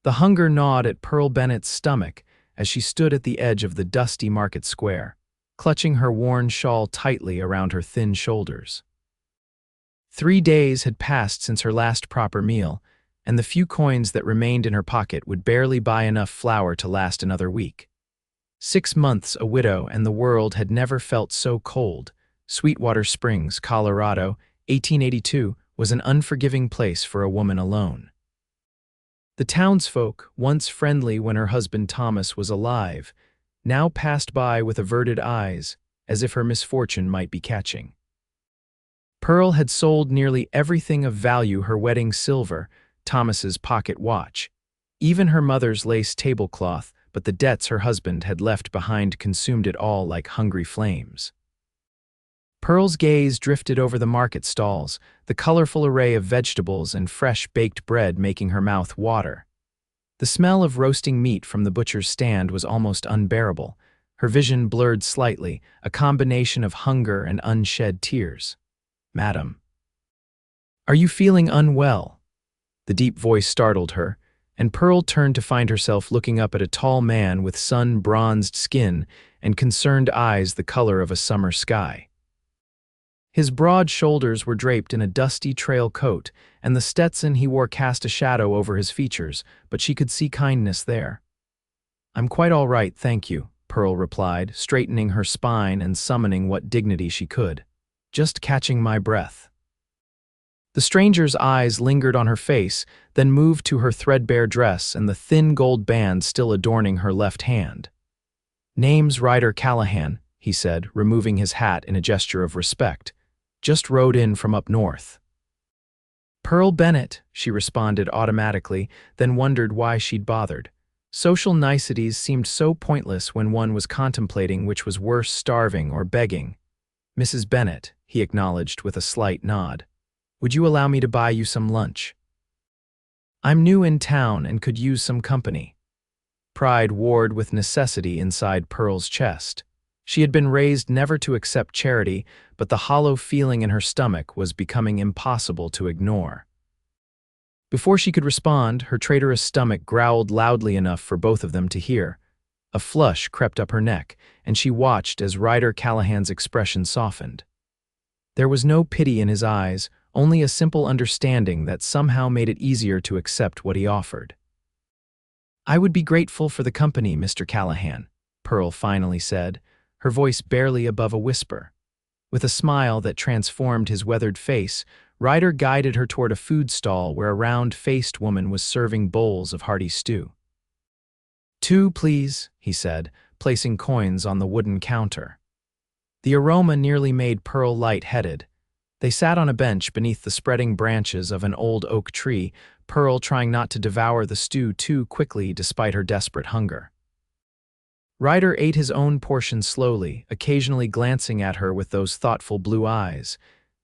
The hunger gnawed at Pearl Bennett's stomach as she stood at the edge of the dusty market square, clutching her worn shawl tightly around her thin shoulders. 3 days had passed since her last proper meal, and the few coins that remained in her pocket would barely buy enough flour to last another week. 6 months a widow, and the world had never felt so cold. Sweetwater Springs, Colorado, 1882, was an unforgiving place for a woman alone. The townsfolk, once friendly when her husband Thomas was alive, now passed by with averted eyes, as if her misfortune might be catching. Pearl had sold nearly everything of value: her wedding silver, Thomas's pocket watch, even her mother's lace tablecloth, but the debts her husband had left behind consumed it all like hungry flames. Pearl's gaze drifted over the market stalls, the colorful array of vegetables and fresh baked bread making her mouth water. The smell of roasting meat from the butcher's stand was almost unbearable. Her vision blurred slightly, a combination of hunger and unshed tears. "Madam, are you feeling unwell?" The deep voice startled her, and Pearl turned to find herself looking up at a tall man with sun-bronzed skin and concerned eyes the color of a summer sky. His broad shoulders were draped in a dusty trail coat, and the Stetson he wore cast a shadow over his features, but she could see kindness there. "I'm quite all right, thank you," Pearl replied, straightening her spine and summoning what dignity she could. "Just catching my breath." The stranger's eyes lingered on her face, then moved to her threadbare dress and the thin gold band still adorning her left hand. "Name's Ryder Callahan," he said, removing his hat in a gesture of respect. "Just rode in from up north." "Pearl Bennett," she responded automatically, then wondered why she'd bothered. Social niceties seemed so pointless when one was contemplating which was worse, starving or begging. "Mrs. Bennett," he acknowledged with a slight nod. "Would you allow me to buy you some lunch? I'm new in town and could use some company." Pride warred with necessity inside Pearl's chest. She had been raised never to accept charity, but the hollow feeling in her stomach was becoming impossible to ignore. Before she could respond, her traitorous stomach growled loudly enough for both of them to hear. A flush crept up her neck, and she watched as Ryder Callahan's expression softened. There was no pity in his eyes, only a simple understanding that somehow made it easier to accept what he offered. "I would be grateful for the company, Mr. Callahan," Pearl finally said, her voice barely above a whisper. With a smile that transformed his weathered face, Ryder guided her toward a food stall where a round-faced woman was serving bowls of hearty stew. "2, please," he said, placing coins on the wooden counter. The aroma nearly made Pearl light-headed. They sat on a bench beneath the spreading branches of an old oak tree, Pearl trying not to devour the stew too quickly despite her desperate hunger. Ryder ate his own portion slowly, occasionally glancing at her with those thoughtful blue eyes.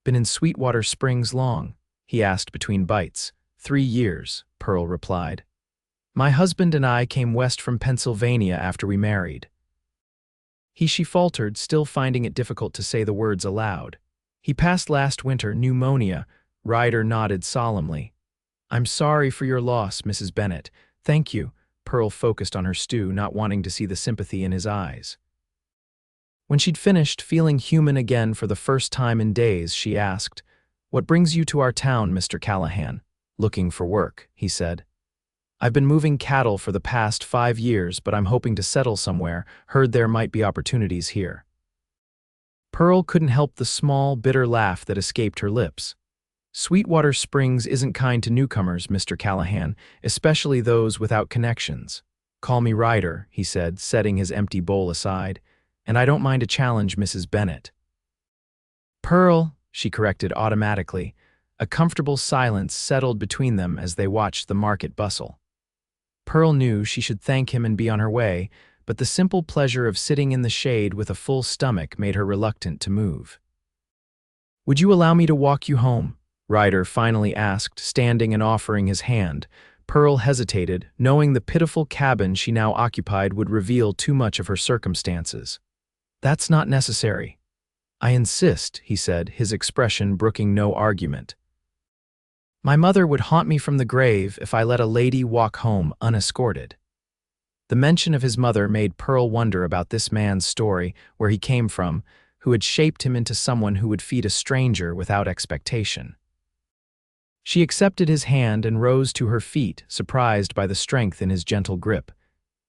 "Been in Sweetwater Springs long?" he asked between bites. 3 years, Pearl replied. "My husband and I came west from Pennsylvania after we married." She faltered, still finding it difficult to say the words aloud. "He passed last winter, pneumonia." Ryder nodded solemnly. "I'm sorry for your loss, Mrs. Bennett. Thank you." Pearl focused on her stew, not wanting to see the sympathy in his eyes. When she'd finished, feeling human again for the first time in days, she asked, "What brings you to our town, Mr. Callahan?" "Looking for work," he said. "I've been moving cattle for the past 5 years, but I'm hoping to settle somewhere. Heard there might be opportunities here." Pearl couldn't help the small, bitter laugh that escaped her lips. "Sweetwater Springs isn't kind to newcomers, Mr. Callahan, especially those without connections." "Call me Ryder," he said, setting his empty bowl aside, "and I don't mind a challenge, Mrs. Bennett." "Pearl," she corrected automatically. A comfortable silence settled between them as they watched the market bustle. Pearl knew she should thank him and be on her way, but the simple pleasure of sitting in the shade with a full stomach made her reluctant to move. "Would you allow me to walk you home?" Ryder finally asked, standing and offering his hand. Pearl hesitated, knowing the pitiful cabin she now occupied would reveal too much of her circumstances. "That's not necessary." "I insist," he said, his expression brooking no argument. My mother would haunt me from the grave if I let a lady walk home unescorted. The mention of his mother made Pearl wonder about this man's story, where he came from, who had shaped him into someone who would feed a stranger without expectation. She accepted his hand and rose to her feet, surprised by the strength in his gentle grip.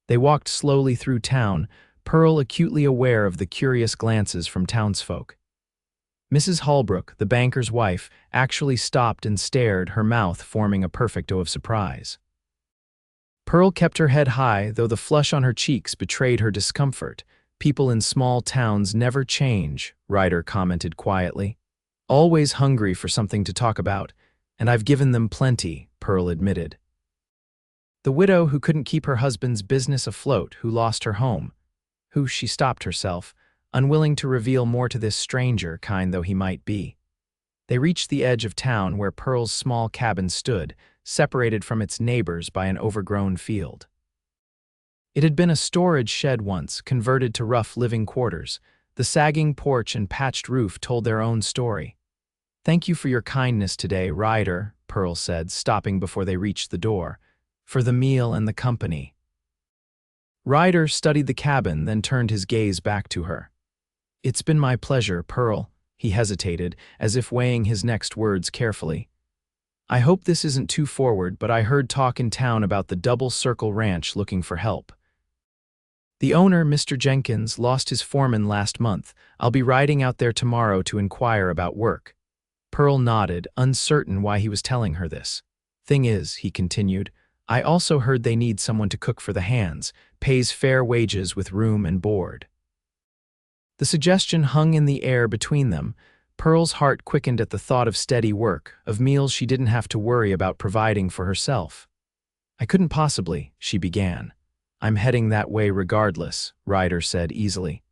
They walked slowly through town, Pearl acutely aware of the curious glances from townsfolk. Mrs. Holbrook, the banker's wife, actually stopped and stared, her mouth forming a perfect O of surprise. Pearl kept her head high, though the flush on her cheeks betrayed her discomfort. People in small towns never change, Ryder commented quietly. Always hungry for something to talk about, and I've given them plenty, Pearl admitted. The widow who couldn't keep her husband's business afloat, who lost her home, who, she stopped herself, unwilling to reveal more to this stranger, kind though he might be. They reached the edge of town where Pearl's small cabin stood, separated from its neighbors by an overgrown field. It had been a storage shed once, converted to rough living quarters. The sagging porch and patched roof told their own story. "Thank you for your kindness today, Ryder," Pearl said, stopping before they reached the door. "For the meal and the company." Ryder studied the cabin, then turned his gaze back to her. "It's been my pleasure, Pearl," he hesitated, as if weighing his next words carefully. "I hope this isn't too forward, but I heard talk in town about the Double Circle Ranch looking for help. The owner, Mr. Jenkins, lost his foreman last month. I'll be riding out there tomorrow to inquire about work." Pearl nodded, uncertain why he was telling her this. "Thing is," he continued, "I also heard they need someone to cook for the hands, pays fair wages with room and board." The suggestion hung in the air between them. Pearl's heart quickened at the thought of steady work, of meals she didn't have to worry about providing for herself. "I couldn't possibly," she began. "I'm heading that way regardless," Ryder said easily.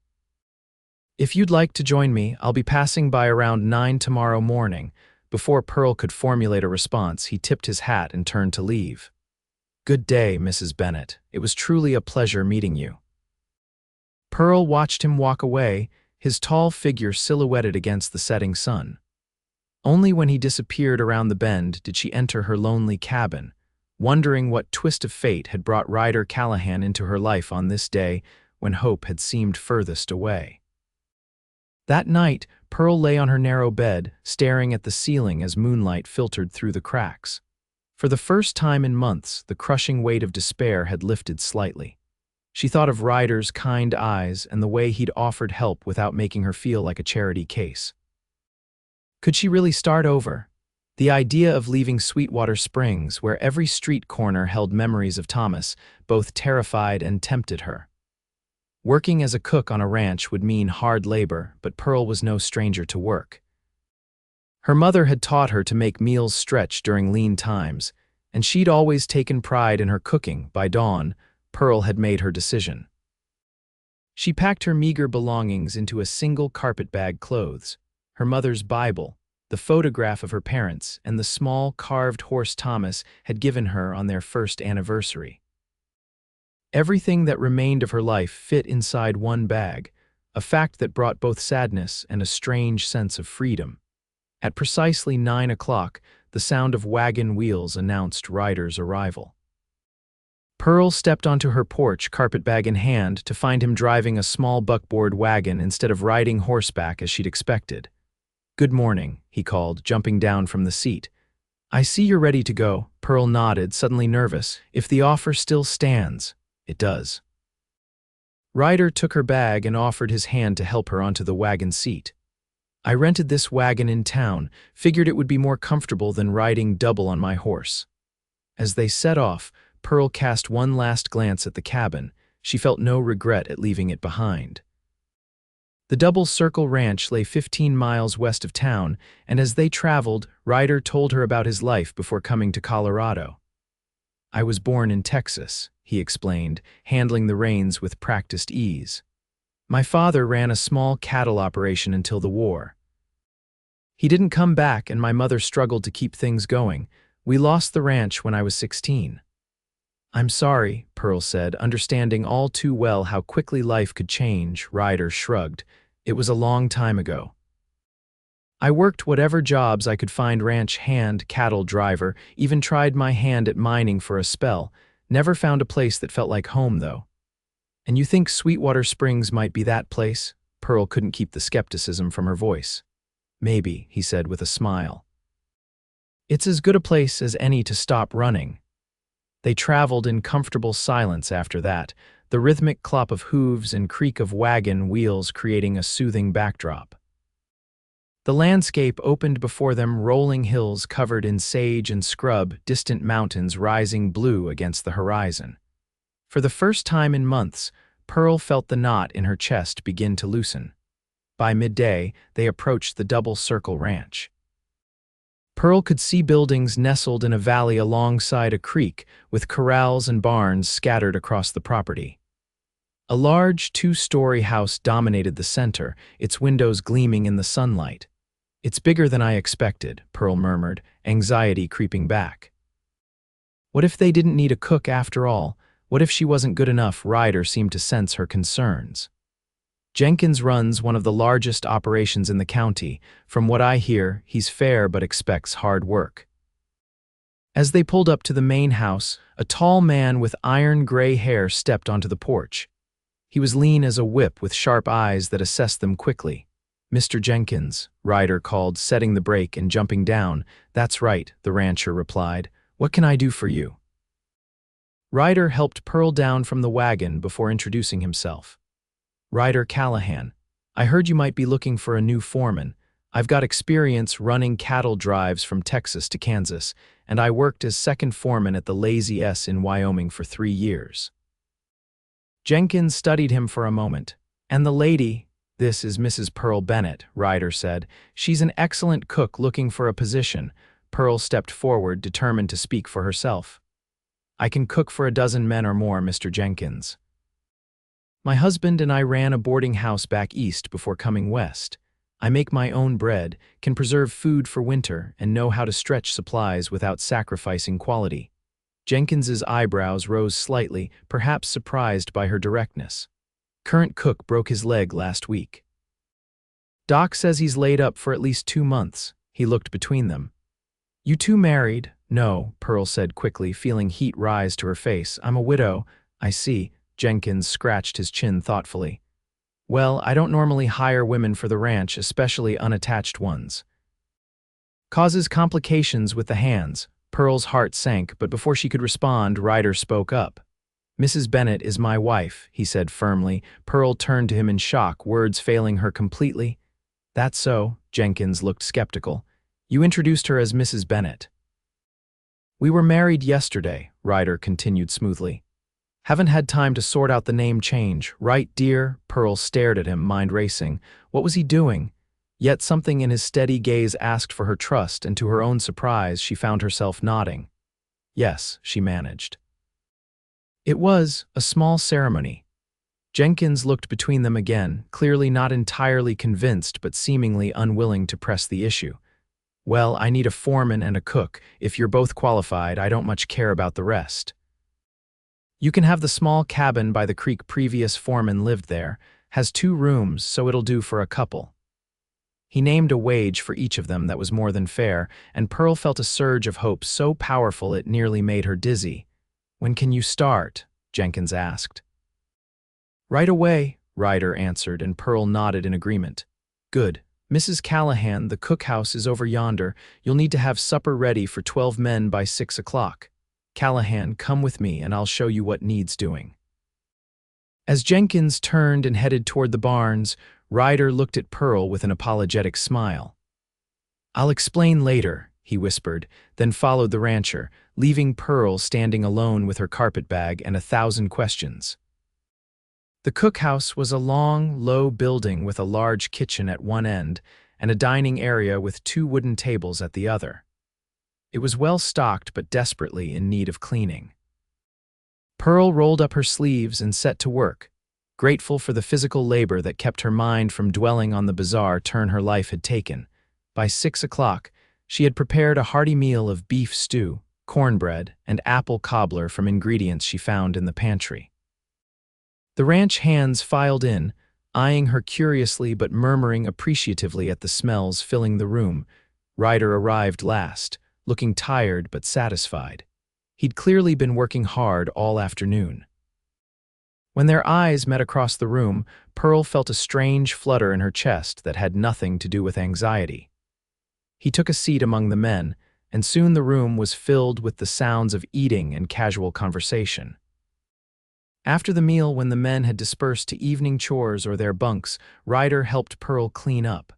"If you'd like to join me, I'll be passing by around 9 tomorrow morning." Before Pearl could formulate a response, he tipped his hat and turned to leave. "Good day, Mrs. Bennett. It was truly a pleasure meeting you." Pearl watched him walk away, his tall figure silhouetted against the setting sun. Only when he disappeared around the bend did she enter her lonely cabin, wondering what twist of fate had brought Ryder Callahan into her life on this day when hope had seemed furthest away. That night, Pearl lay on her narrow bed, staring at the ceiling as moonlight filtered through the cracks. For the first time in months, the crushing weight of despair had lifted slightly. She thought of Ryder's kind eyes and the way he'd offered help without making her feel like a charity case. Could she really start over? The idea of leaving Sweetwater Springs, where every street corner held memories of Thomas, both terrified and tempted her. Working as a cook on a ranch would mean hard labor, but Pearl was no stranger to work. Her mother had taught her to make meals stretch during lean times, and she'd always taken pride in her cooking. By dawn, Pearl had made her decision. She packed her meager belongings into a single carpetbag: clothes, her mother's Bible, the photograph of her parents, and the small carved horse Thomas had given her on their first anniversary. Everything that remained of her life fit inside one bag, a fact that brought both sadness and a strange sense of freedom. At precisely 9 o'clock, the sound of wagon wheels announced Ryder's arrival. Pearl stepped onto her porch, carpetbag in hand, to find him driving a small buckboard wagon instead of riding horseback as she'd expected. "Good morning," he called, jumping down from the seat. "I see you're ready to go." Pearl nodded, suddenly nervous. "If the offer still stands." "It does." Ryder took her bag and offered his hand to help her onto the wagon seat. "I rented this wagon in town, figured it would be more comfortable than riding double on my horse." As they set off, Pearl cast one last glance at the cabin. She felt no regret at leaving it behind. The Double Circle Ranch lay 15 miles west of town, and as they traveled, Ryder told her about his life before coming to Colorado. "I was born in Texas," he explained, handling the reins with practiced ease. "My father ran a small cattle operation until the war. He didn't come back, and my mother struggled to keep things going. We lost the ranch when I was 16. "I'm sorry," Pearl said, understanding all too well how quickly life could change. Ryder shrugged. "It was a long time ago." I worked whatever jobs I could find: ranch hand, cattle driver, even tried my hand at mining for a spell. Never found a place that felt like home, though. And you think Sweetwater Springs might be that place? Pearl couldn't keep the skepticism from her voice. Maybe, he said with a smile. It's as good a place as any to stop running. They traveled in comfortable silence after that, the rhythmic clop of hooves and creak of wagon wheels creating a soothing backdrop. The landscape opened before them: rolling hills covered in sage and scrub, distant mountains rising blue against the horizon. For the first time in months, Pearl felt the knot in her chest begin to loosen. By midday, they approached the Double Circle Ranch. Pearl could see buildings nestled in a valley alongside a creek, with corrals and barns scattered across the property. A large two-story house dominated the center, its windows gleaming in the sunlight. "It's bigger than I expected," Pearl murmured, anxiety creeping back. What if they didn't need a cook after all? What if she wasn't good enough? Ryder seemed to sense her concerns. "Jenkins runs one of the largest operations in the county. From what I hear, he's fair but expects hard work." As they pulled up to the main house, a tall man with iron gray hair stepped onto the porch. He was lean as a whip, with sharp eyes that assessed them quickly. "Mr. Jenkins," Ryder called, setting the brake and jumping down. "That's right," the rancher replied. "What can I do for you?" Ryder helped Pearl down from the wagon before introducing himself. "Ryder Callahan. I heard you might be looking for a new foreman. I've got experience running cattle drives from Texas to Kansas, and I worked as second foreman at the Lazy S in Wyoming for 3 years." Jenkins studied him for a moment. "And the lady, this is Mrs. Pearl Bennett," Ryder said. "She's an excellent cook looking for a position." Pearl stepped forward, determined to speak for herself. "I can cook for a dozen men or more, Mr. Jenkins. My husband and I ran a boarding house back east before coming west. I make my own bread, can preserve food for winter, and know how to stretch supplies without sacrificing quality." Jenkins's eyebrows rose slightly, perhaps surprised by her directness. "Current cook broke his leg last week. Doc says he's laid up for at least 2 months." He looked between them. "You two married?" "No," Pearl said quickly, feeling heat rise to her face. "I'm a widow." "I see." Jenkins scratched his chin thoughtfully. "Well, I don't normally hire women for the ranch, especially unattached ones. Causes complications with the hands." Pearl's heart sank, but before she could respond, Ryder spoke up. "Mrs. Bennett is my wife," he said firmly. Pearl turned to him in shock, words failing her completely. "That's so?" Jenkins looked skeptical. "You introduced her as Mrs. Bennett." "We were married yesterday," Ryder continued smoothly. "Haven't had time to sort out the name change, right, dear?" Pearl stared at him, mind racing. What was he doing? Yet something in his steady gaze asked for her trust, and to her own surprise, she found herself nodding. "Yes," she managed. It was a small ceremony. Jenkins looked between them again, clearly not entirely convinced but seemingly unwilling to press the issue. "Well, I need a foreman and a cook. If you're both qualified, I don't much care about the rest. You can have the small cabin by the creek. Previous foreman lived there. Has 2 rooms, so it'll do for a couple." He named a wage for each of them that was more than fair, and Pearl felt a surge of hope so powerful it nearly made her dizzy. "When can you start?" Jenkins asked. "Right away," Ryder answered, and Pearl nodded in agreement. "Good. Mrs. Callahan, the cookhouse is over yonder. You'll need to have supper ready for 12 men by 6 o'clock. Callahan, come with me and I'll show you what needs doing." As Jenkins turned and headed toward the barns, Ryder looked at Pearl with an apologetic smile. "I'll explain later," he whispered, then followed the rancher, leaving Pearl standing alone with her carpetbag and 1,000 questions. The cookhouse was a long, low building with a large kitchen at one end and a dining area with 2 wooden tables at the other. It was well stocked but desperately in need of cleaning. Pearl rolled up her sleeves and set to work, grateful for the physical labor that kept her mind from dwelling on the bizarre turn her life had taken. By 6 o'clock, she had prepared a hearty meal of beef stew, cornbread, and apple cobbler from ingredients she found in the pantry. The ranch hands filed in, Eyeing her curiously but murmuring appreciatively at the smells filling the room, Ryder arrived last, looking tired but satisfied. He'd clearly been working hard all afternoon. When their eyes met across the room, Pearl felt a strange flutter in her chest that had nothing to do with anxiety. He took a seat among the men, and soon the room was filled with the sounds of eating and casual conversation. After the meal, when the men had dispersed to evening chores or their bunks, Ryder helped Pearl clean up.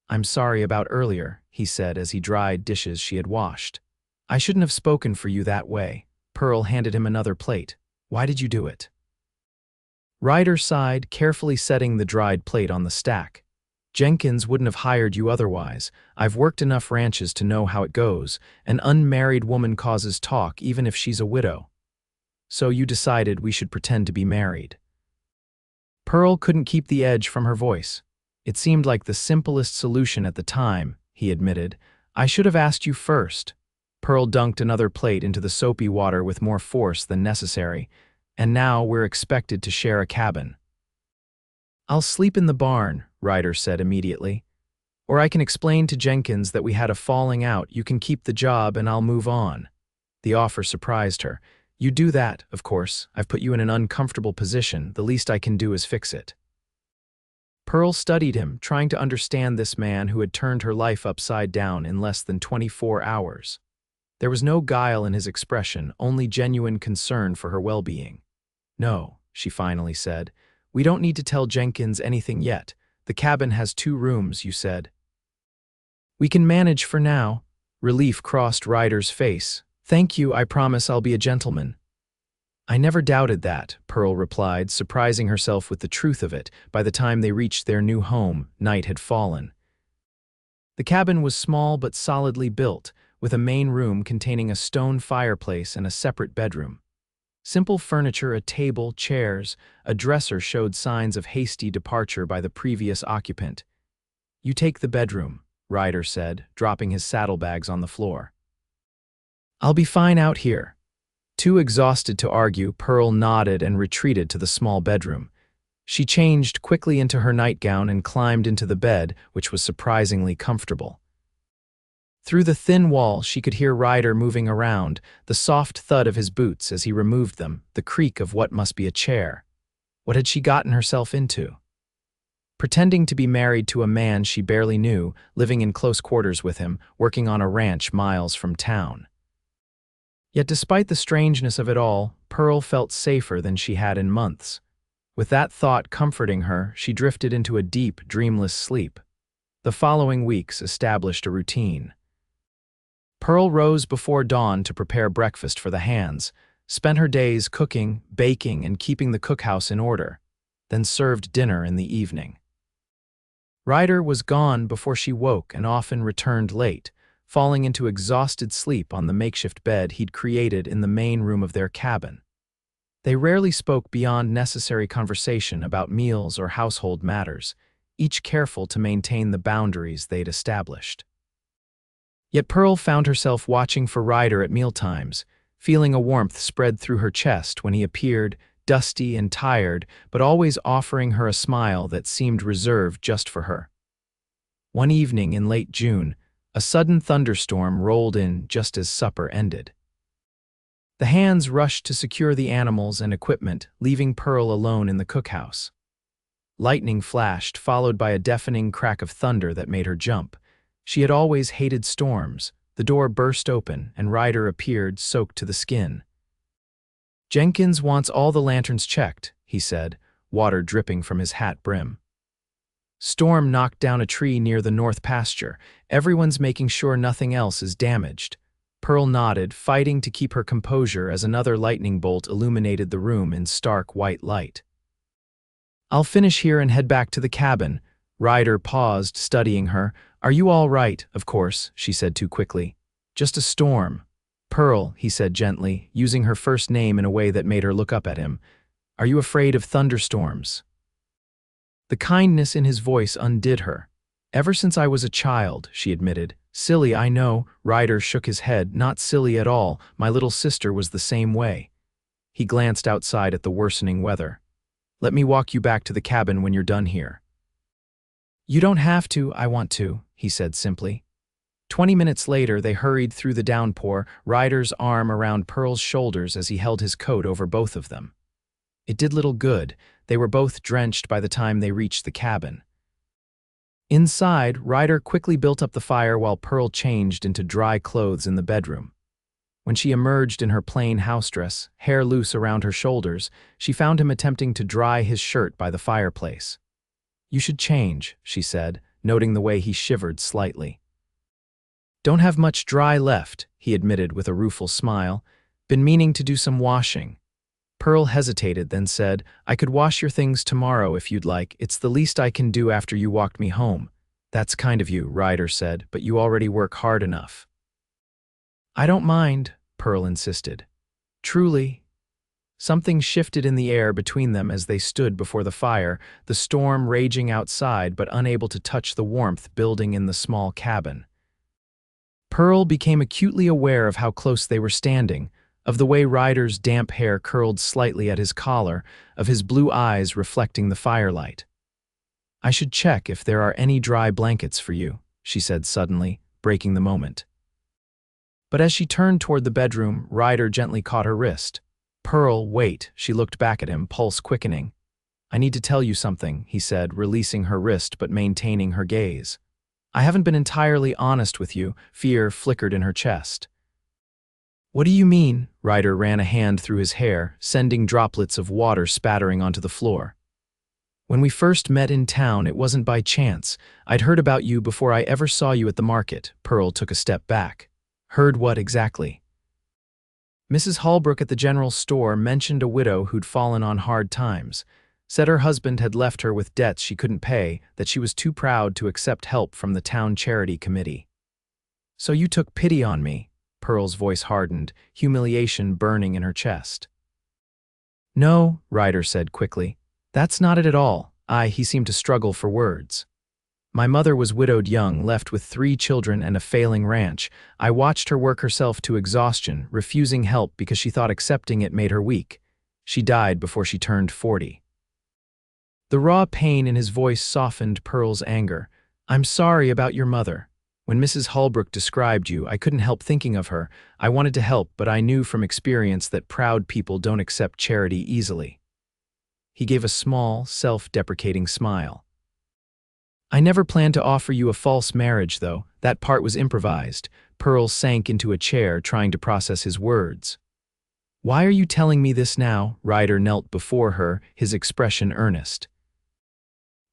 "I'm sorry about earlier," he said as he dried dishes she had washed. "I shouldn't have spoken for you that way." Pearl handed him another plate. "Why did you do it?" Ryder sighed, carefully setting the dried plate on the stack. "Jenkins wouldn't have hired you otherwise. I've worked enough ranches to know how it goes. An unmarried woman causes talk even if she's a widow. So you decided we should pretend to be married." Pearl couldn't keep the edge from her voice. "It seemed like the simplest solution at the time," he admitted. "I should have asked you first." Pearl dunked another plate into the soapy water with more force than necessary. "And now we're expected to share a cabin." "I'll sleep in the barn," Ryder said immediately. "Or I can explain to Jenkins that we had a falling out. You can keep the job and I'll move on." The offer surprised her. "You do that, of course. I've put you in an uncomfortable position. The least I can do is fix it." Pearl studied him, trying to understand this man who had turned her life upside down in less than 24 hours. There was no guile in his expression, only genuine concern for her well-being. "No," she finally said. "We don't need to tell Jenkins anything yet. The cabin has 2 rooms, you said." "We can manage for now." Relief crossed Ryder's face. "Thank you, I promise I'll be a gentleman." "I never doubted that," Pearl replied, surprising herself with the truth of it. By the time they reached their new home, night had fallen. The cabin was small but solidly built, with a main room containing a stone fireplace and a separate bedroom. Simple furniture, a table, chairs, a dresser showed signs of hasty departure by the previous occupant. "You take the bedroom," Ryder said, dropping his saddlebags on the floor. "I'll be fine out here." Too exhausted to argue, Pearl nodded and retreated to the small bedroom. She changed quickly into her nightgown and climbed into the bed, which was surprisingly comfortable. Through the thin wall, she could hear Ryder moving around, the soft thud of his boots as he removed them, the creak of what must be a chair. What had she gotten herself into? Pretending to be married to a man she barely knew, living in close quarters with him, working on a ranch miles from town. Yet despite the strangeness of it all, Pearl felt safer than she had in months. With that thought comforting her, she drifted into a deep, dreamless sleep. The following weeks established a routine. Pearl rose before dawn to prepare breakfast for the hands, spent her days cooking, baking, and keeping the cookhouse in order, then served dinner in the evening. Ryder was gone before she woke and often returned late, falling into exhausted sleep on the makeshift bed he'd created in the main room of their cabin. They rarely spoke beyond necessary conversation about meals or household matters, each careful to maintain the boundaries they'd established. Yet Pearl found herself watching for Ryder at mealtimes, feeling a warmth spread through her chest when he appeared, dusty and tired, but always offering her a smile that seemed reserved just for her. One evening in late June, a sudden thunderstorm rolled in just as supper ended. The hands rushed to secure the animals and equipment, leaving Pearl alone in the cookhouse. Lightning flashed, followed by a deafening crack of thunder that made her jump. She had always hated storms. The door burst open, and Ryder appeared, soaked to the skin. "Jenkins wants all the lanterns checked," he said, water dripping from his hat brim. "Storm knocked down a tree near the north pasture. Everyone's making sure nothing else is damaged." Pearl nodded, fighting to keep her composure as another lightning bolt illuminated the room in stark white light. "I'll finish here and head back to the cabin." Ryder paused, studying her. "Are you all right?" "Of course," she said too quickly. "Just a storm." "Pearl," he said gently, using her first name in a way that made her look up at him. "Are you afraid of thunderstorms?" The kindness in his voice undid her. "Ever since I was a child," she admitted. "Silly, I know." Ryder shook his head. "Not silly at all. My little sister was the same way." He glanced outside at the worsening weather. Let me walk you back to the cabin when you're done here." "You don't have to, I want to," he said simply. 20 minutes later, they hurried through the downpour, Ryder's arm around Pearl's shoulders as he held his coat over both of them. It did little good. They were both drenched by the time they reached the cabin. Inside, Ryder quickly built up the fire while Pearl changed into dry clothes in the bedroom. When she emerged in her plain house dress, hair loose around her shoulders, she found him attempting to dry his shirt by the fireplace. "You should change," she said, noting the way he shivered slightly. "Don't have much dry left," he admitted with a rueful smile. "Been meaning to do some washing." Pearl hesitated, then said, "I could wash your things tomorrow if you'd like. It's the least I can do after you walked me home." "That's kind of you," Ryder said, "but you already work hard enough." "I don't mind," Pearl insisted. "Truly." Something shifted in the air between them as they stood before the fire, the storm raging outside but unable to touch the warmth building in the small cabin. Pearl became acutely aware of how close they were standing, of the way Ryder's damp hair curled slightly at his collar, of his blue eyes reflecting the firelight. "I should check if there are any dry blankets for you," she said suddenly, breaking the moment. But as she turned toward the bedroom, Ryder gently caught her wrist. "Pearl, wait," she looked back at him, pulse quickening. "I need to tell you something," he said, releasing her wrist but maintaining her gaze. "I haven't been entirely honest with you," fear flickered in her chest. "What do you mean?" Ryder ran a hand through his hair, sending droplets of water spattering onto the floor. "When we first met in town, it wasn't by chance. I'd heard about you before I ever saw you at the market." Pearl took a step back. "Heard what exactly?" "Mrs. Holbrook at the general store mentioned a widow who'd fallen on hard times. Said her husband had left her with debts she couldn't pay, that she was too proud to accept help from the town charity committee." "So you took pity on me?" Pearl's voice hardened, humiliation burning in her chest. "No," Ryder said quickly. "That's not it at all." He seemed to struggle for words. "My mother was widowed young, left with 3 children and a failing ranch. I watched her work herself to exhaustion, refusing help because she thought accepting it made her weak. She died before she turned 40. The raw pain in his voice softened Pearl's anger. "I'm sorry about your mother. When Mrs. Holbrook described you, I couldn't help thinking of her. I wanted to help, but I knew from experience that proud people don't accept charity easily." He gave a small, self-deprecating smile. "I never planned to offer you a false marriage, though. That part was improvised." Pearl sank into a chair, trying to process his words. "Why are you telling me this now?" Ryder knelt before her, his expression earnest.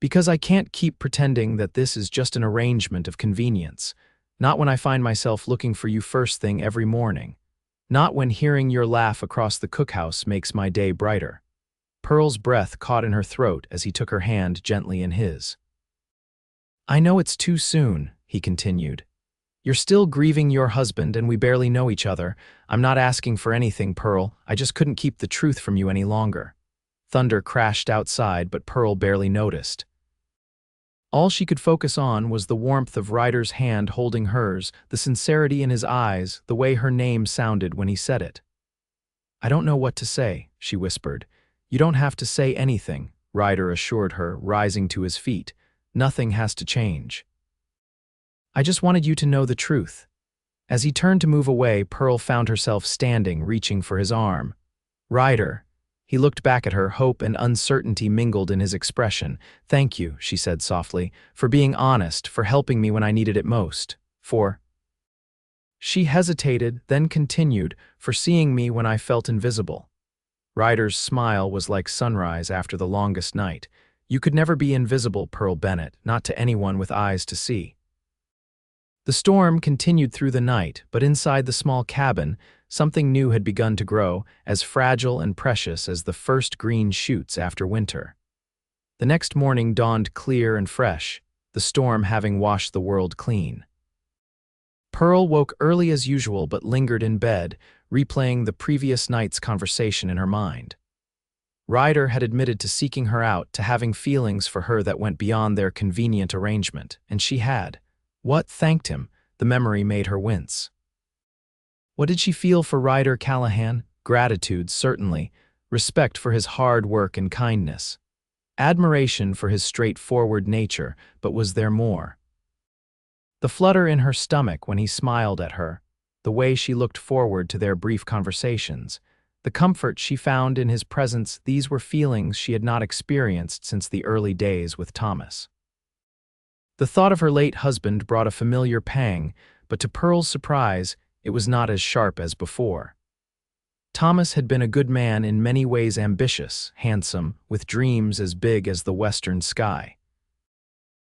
"Because I can't keep pretending that this is just an arrangement of convenience. Not when I find myself looking for you first thing every morning. Not when hearing your laugh across the cookhouse makes my day brighter." Pearl's breath caught in her throat as he took her hand gently in his. "I know it's too soon," he continued. "You're still grieving your husband and we barely know each other. I'm not asking for anything, Pearl. I just couldn't keep the truth from you any longer." Thunder crashed outside, but Pearl barely noticed. All she could focus on was the warmth of Ryder's hand holding hers, the sincerity in his eyes, the way her name sounded when he said it. "I don't know what to say," she whispered. "You don't have to say anything," Ryder assured her, rising to his feet. "Nothing has to change. I just wanted you to know the truth." As he turned to move away, Pearl found herself standing, reaching for his arm. "Ryder." He looked back at her, hope and uncertainty mingled in his expression. "Thank you," she said softly, "for being honest, for helping me when I needed it most. For—" She hesitated, then continued, "for seeing me when I felt invisible." Ryder's smile was like sunrise after the longest night. "You could never be invisible, Pearl Bennett, not to anyone with eyes to see." The storm continued through the night, but inside the small cabin, something new had begun to grow, as fragile and precious as the first green shoots after winter. The next morning dawned clear and fresh, the storm having washed the world clean. Pearl woke early as usual but lingered in bed, replaying the previous night's conversation in her mind. Ryder had admitted to seeking her out, to having feelings for her that went beyond their convenient arrangement, and she had. What thanked him? The memory made her wince. What did she feel for Ryder Callahan? Gratitude, certainly. respect for his hard work and kindness, admiration for his straightforward nature, but was there more? The flutter in her stomach when he smiled at her, the way she looked forward to their brief conversations, the comfort she found in his presence, these were feelings she had not experienced since the early days with Thomas. The thought of her late husband brought a familiar pang, but to Pearl's surprise, it was not as sharp as before. Thomas had been a good man, in many ways ambitious, handsome, with dreams as big as the western sky.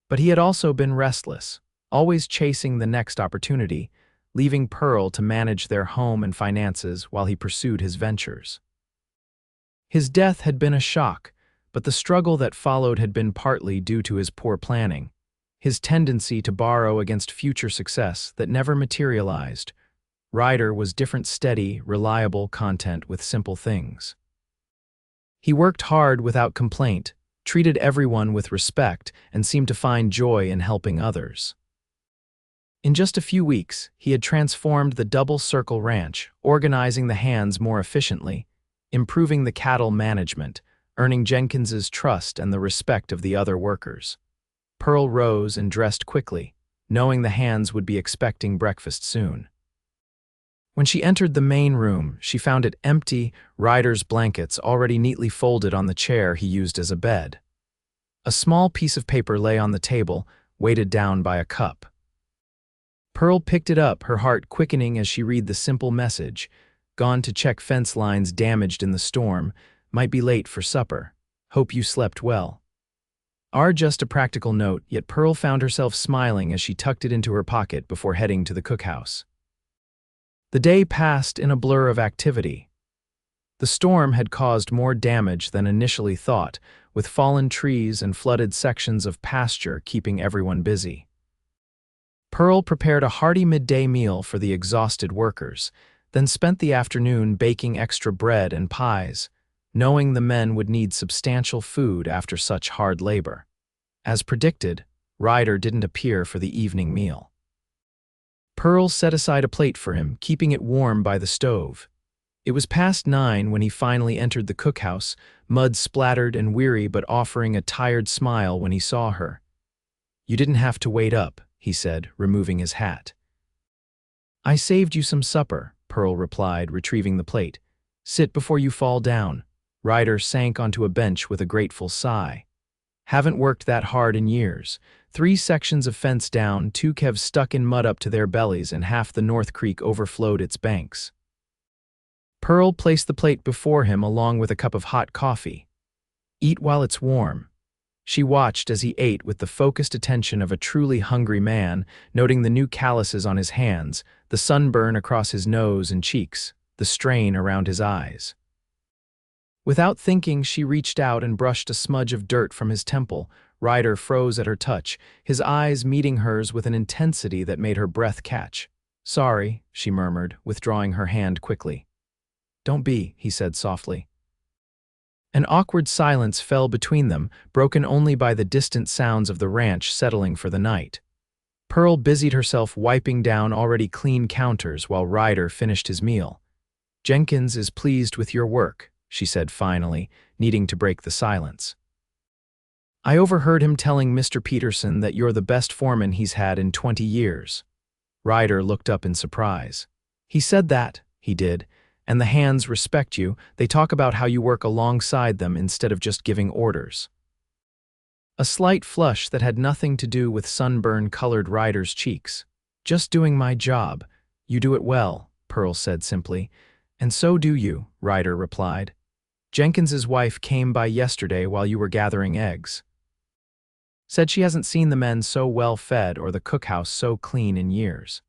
But he had also been restless, always chasing the next opportunity, leaving Pearl to manage their home and finances while he pursued his ventures. His death had been a shock, but the struggle that followed had been partly due to his poor planning, his tendency to borrow against future success that never materialized. Ryder was different, steady, reliable content with simple things. He worked hard without complaint, treated everyone with respect, and seemed to find joy in helping others. In just a few weeks, he had transformed the Double Circle Ranch, organizing the hands more efficiently, improving the cattle management, earning Jenkins's trust and the respect of the other workers. Pearl rose and dressed quickly, knowing the hands would be expecting breakfast soon. When she entered the main room, she found it empty, Ryder's blankets already neatly folded on the chair he used as a bed. A small piece of paper lay on the table, weighted down by a cup. Pearl picked it up, her heart quickening as she read the simple message. Gone to check fence lines damaged in the storm. Might be late for supper. Hope you slept well. Just a practical note, yet Pearl found herself smiling as she tucked it into her pocket before heading to the cookhouse. The day passed in a blur of activity. The storm had caused more damage than initially thought, with fallen trees and flooded sections of pasture keeping everyone busy. Pearl prepared a hearty midday meal for the exhausted workers, then spent the afternoon baking extra bread and pies, knowing the men would need substantial food after such hard labor. As predicted, Ryder didn't appear for the evening meal. Pearl set aside a plate for him, keeping it warm by the stove. It was past 9 when he finally entered the cookhouse, mud-splattered and weary but offering a tired smile when he saw her. "You didn't have to wait up," he said, removing his hat. "I saved you some supper," Pearl replied, retrieving the plate. "Sit before you fall down." Ryder sank onto a bench with a grateful sigh. "Haven't worked that hard in years. 3 sections of fence down, 2 kevs stuck in mud up to their bellies, and half the North Creek overflowed its banks." Pearl placed the plate before him along with a cup of hot coffee. "Eat while it's warm." She watched as he ate with the focused attention of a truly hungry man, noting the new calluses on his hands, the sunburn across his nose and cheeks, the strain around his eyes. Without thinking, she reached out and brushed a smudge of dirt from his temple. Ryder froze at her touch, his eyes meeting hers with an intensity that made her breath catch. "Sorry," she murmured, withdrawing her hand quickly. "Don't be," he said softly. An awkward silence fell between them, broken only by the distant sounds of the ranch settling for the night. Pearl busied herself wiping down already clean counters while Ryder finished his meal. "Jenkins is pleased with your work," she said finally, needing to break the silence. "I overheard him telling Mr. Peterson that you're the best foreman he's had in 20 years. Ryder looked up in surprise. "He said that," he did. "And the hands respect you. They talk about how you work alongside them instead of just giving orders." A slight flush that had nothing to do with sunburn colored Ryder's cheeks. "Just doing my job. You do it well," Pearl said simply. "And so do you," Ryder replied. "Jenkins's wife came by yesterday while you were gathering eggs. Said she hasn't seen the men so well fed or the cookhouse so clean in years."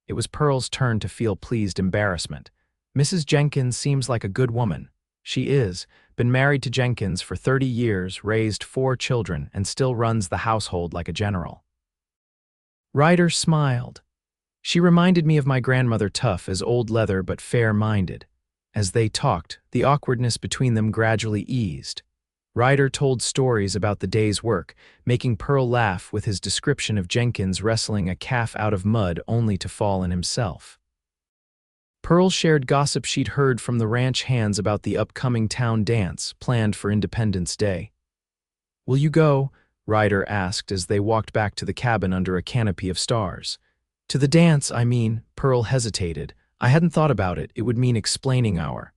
It was Pearl's turn to feel pleased embarrassment. "Mrs. Jenkins seems like a good woman." "She is. Been married to Jenkins for 30 years, raised 4 children, and still runs the household like a general." Ryder smiled. "She reminded me of my grandmother, tough as old leather but fair-minded." As they talked, the awkwardness between them gradually eased. Ryder told stories about the day's work, making Pearl laugh with his description of Jenkins wrestling a calf out of mud only to fall in himself. Pearl shared gossip she'd heard from the ranch hands about the upcoming town dance planned for Independence Day. "Will you go?" Ryder asked as they walked back to the cabin under a canopy of stars. "To the dance, I mean," Pearl hesitated. "I hadn't thought about it. It would mean explaining our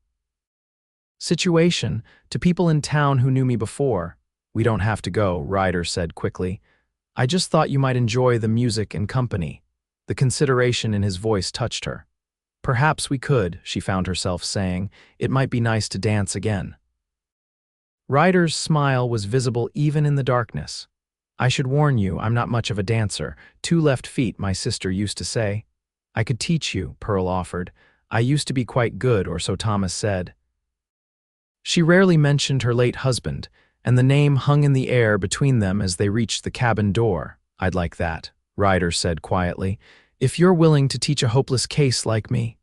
situation to people in town who knew me before." "We don't have to go," Ryder said quickly. "I just thought you might enjoy the music and company." The consideration in his voice touched her. "Perhaps we could," she found herself saying. "It might be nice to dance again." Ryder's smile was visible even in the darkness. "I should warn you, I'm not much of a dancer. 2 left feet, my sister used to say." "I could teach you," Pearl offered. "I used to be quite good, or so Thomas said." She rarely mentioned her late husband, and the name hung in the air between them as they reached the cabin door. "I'd like that," Ryder said quietly, "if you're willing to teach a hopeless case like me."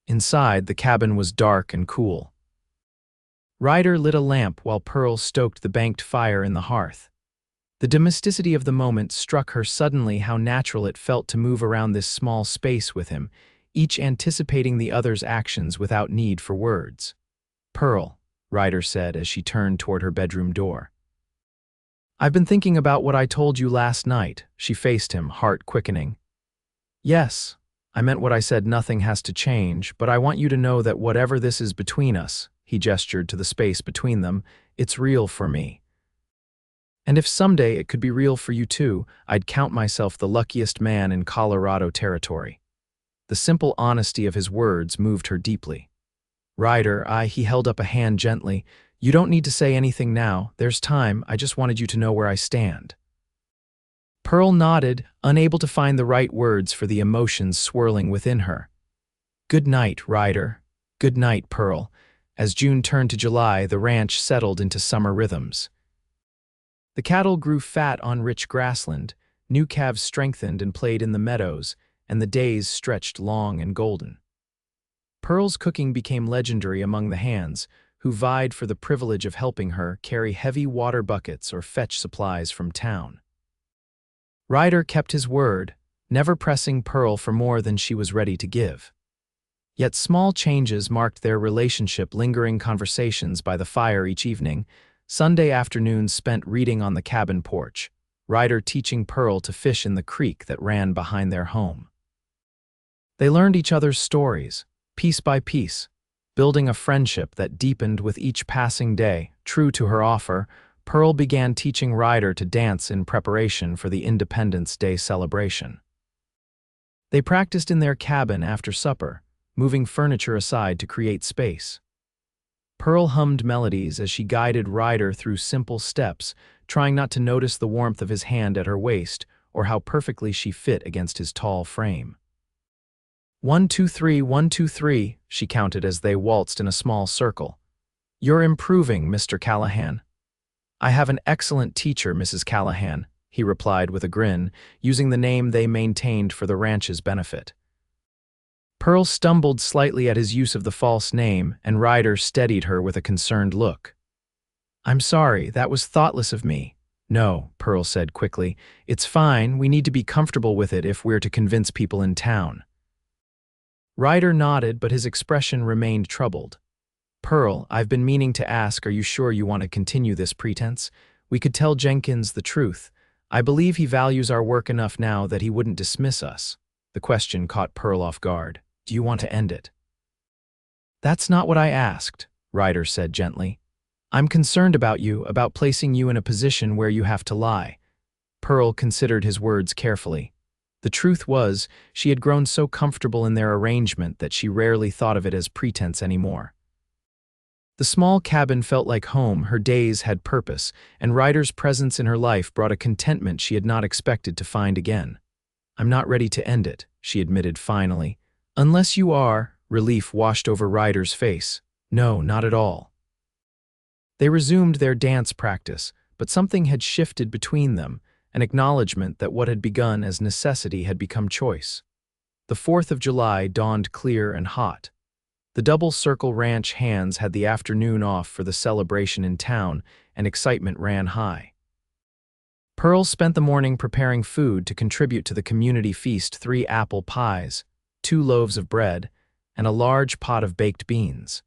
Inside, the cabin was dark and cool. Ryder lit a lamp while Pearl stoked the banked fire in the hearth. The domesticity of the moment struck her suddenly how natural it felt to move around this small space with him, each anticipating the other's actions without need for words. "Pearl," Ryder said as she turned toward her bedroom door. "I've been thinking about what I told you last night." She faced him, heart quickening. "Yes, I meant what I said. Nothing has to change, but I want you to know that whatever this is between us," he gestured to the space between them, "it's real for me. And if someday it could be real for you too, I'd count myself the luckiest man in Colorado territory." The simple honesty of his words moved her deeply. "Ryder, he held up a hand gently. "You don't need to say anything now. There's time. I just wanted you to know where I stand." Pearl nodded, unable to find the right words for the emotions swirling within her. "Good night, Ryder." "Good night, Pearl." As June turned to July, the ranch settled into summer rhythms. The cattle grew fat on rich grassland, new calves strengthened and played in the meadows, and the days stretched long and golden. Pearl's cooking became legendary among the hands, who vied for the privilege of helping her carry heavy water buckets or fetch supplies from town. Ryder kept his word, never pressing Pearl for more than she was ready to give. Yet small changes marked their relationship, lingering conversations by the fire each evening, Sunday afternoons spent reading on the cabin porch, Ryder teaching Pearl to fish in the creek that ran behind their home. They learned each other's stories, piece by piece, building a friendship that deepened with each passing day. True to her offer, Pearl began teaching Ryder to dance in preparation for the Independence Day celebration. They practiced in their cabin after supper, moving furniture aside to create space. Pearl hummed melodies as she guided Ryder through simple steps, trying not to notice the warmth of his hand at her waist or how perfectly she fit against his tall frame. 1, 2, 3, 1, 2, 3, she counted as they waltzed in a small circle. "You're improving, Mr. Callahan." "I have an excellent teacher, Mrs. Callahan," he replied with a grin, using the name they maintained for the ranch's benefit. Pearl stumbled slightly at his use of the false name, and Ryder steadied her with a concerned look. "I'm sorry, that was thoughtless of me." "No," Pearl said quickly. "It's fine. We need to be comfortable with it if we're to convince people in town." Ryder nodded, but his expression remained troubled. "Pearl, I've been meaning to ask, are you sure you want to continue this pretense? We could tell Jenkins the truth. I believe he values our work enough now that he wouldn't dismiss us." The question caught Pearl off guard. "Do you want to end it?" "That's not what I asked," Ryder said gently. "I'm concerned about you, about placing you in a position where you have to lie." Pearl considered his words carefully. The truth was, she had grown so comfortable in their arrangement that she rarely thought of it as pretense anymore. The small cabin felt like home, her days had purpose, and Ryder's presence in her life brought a contentment she had not expected to find again. "I'm not ready to end it," she admitted finally. "Unless you are," relief washed over Ryder's face. "No, not at all." They resumed their dance practice, but something had shifted between them, an acknowledgement that what had begun as necessity had become choice. The 4th of July dawned clear and hot. The Double Circle Ranch hands had the afternoon off for the celebration in town, and excitement ran high. Pearl spent the morning preparing food to contribute to the community feast: 3 apple pies, 2 loaves of bread, and a large pot of baked beans.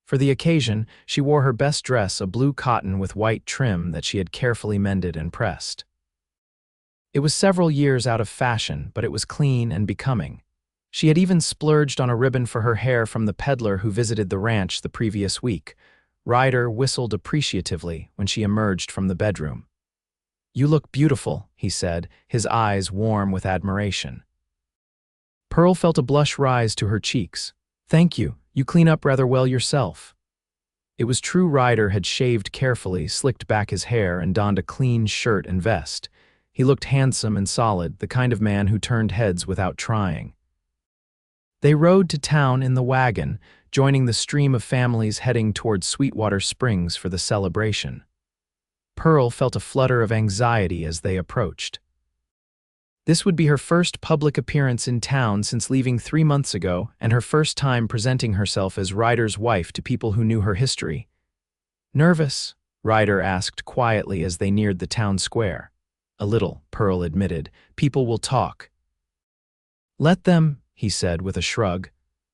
For the occasion, she wore her best dress, a blue cotton with white trim that she had carefully mended and pressed. It was several years out of fashion, but it was clean and becoming. She had even splurged on a ribbon for her hair from the peddler who visited the ranch the previous week. Ryder whistled appreciatively when she emerged from the bedroom. "You look beautiful," he said, his eyes warm with admiration. Pearl felt a blush rise to her cheeks. "Thank you. You clean up rather well yourself." It was true Ryder had shaved carefully, slicked back his hair, and donned a clean shirt and vest. He looked handsome and solid, the kind of man who turned heads without trying. They rode to town in the wagon, joining the stream of families heading toward Sweetwater Springs for the celebration. Pearl felt a flutter of anxiety as they approached. This would be her first public appearance in town since leaving 3 months ago, and her first time presenting herself as Ryder's wife to people who knew her history. "Nervous?" Ryder asked quietly as they neared the town square. "A little," Pearl admitted. "People will talk." "Let them," he said with a shrug.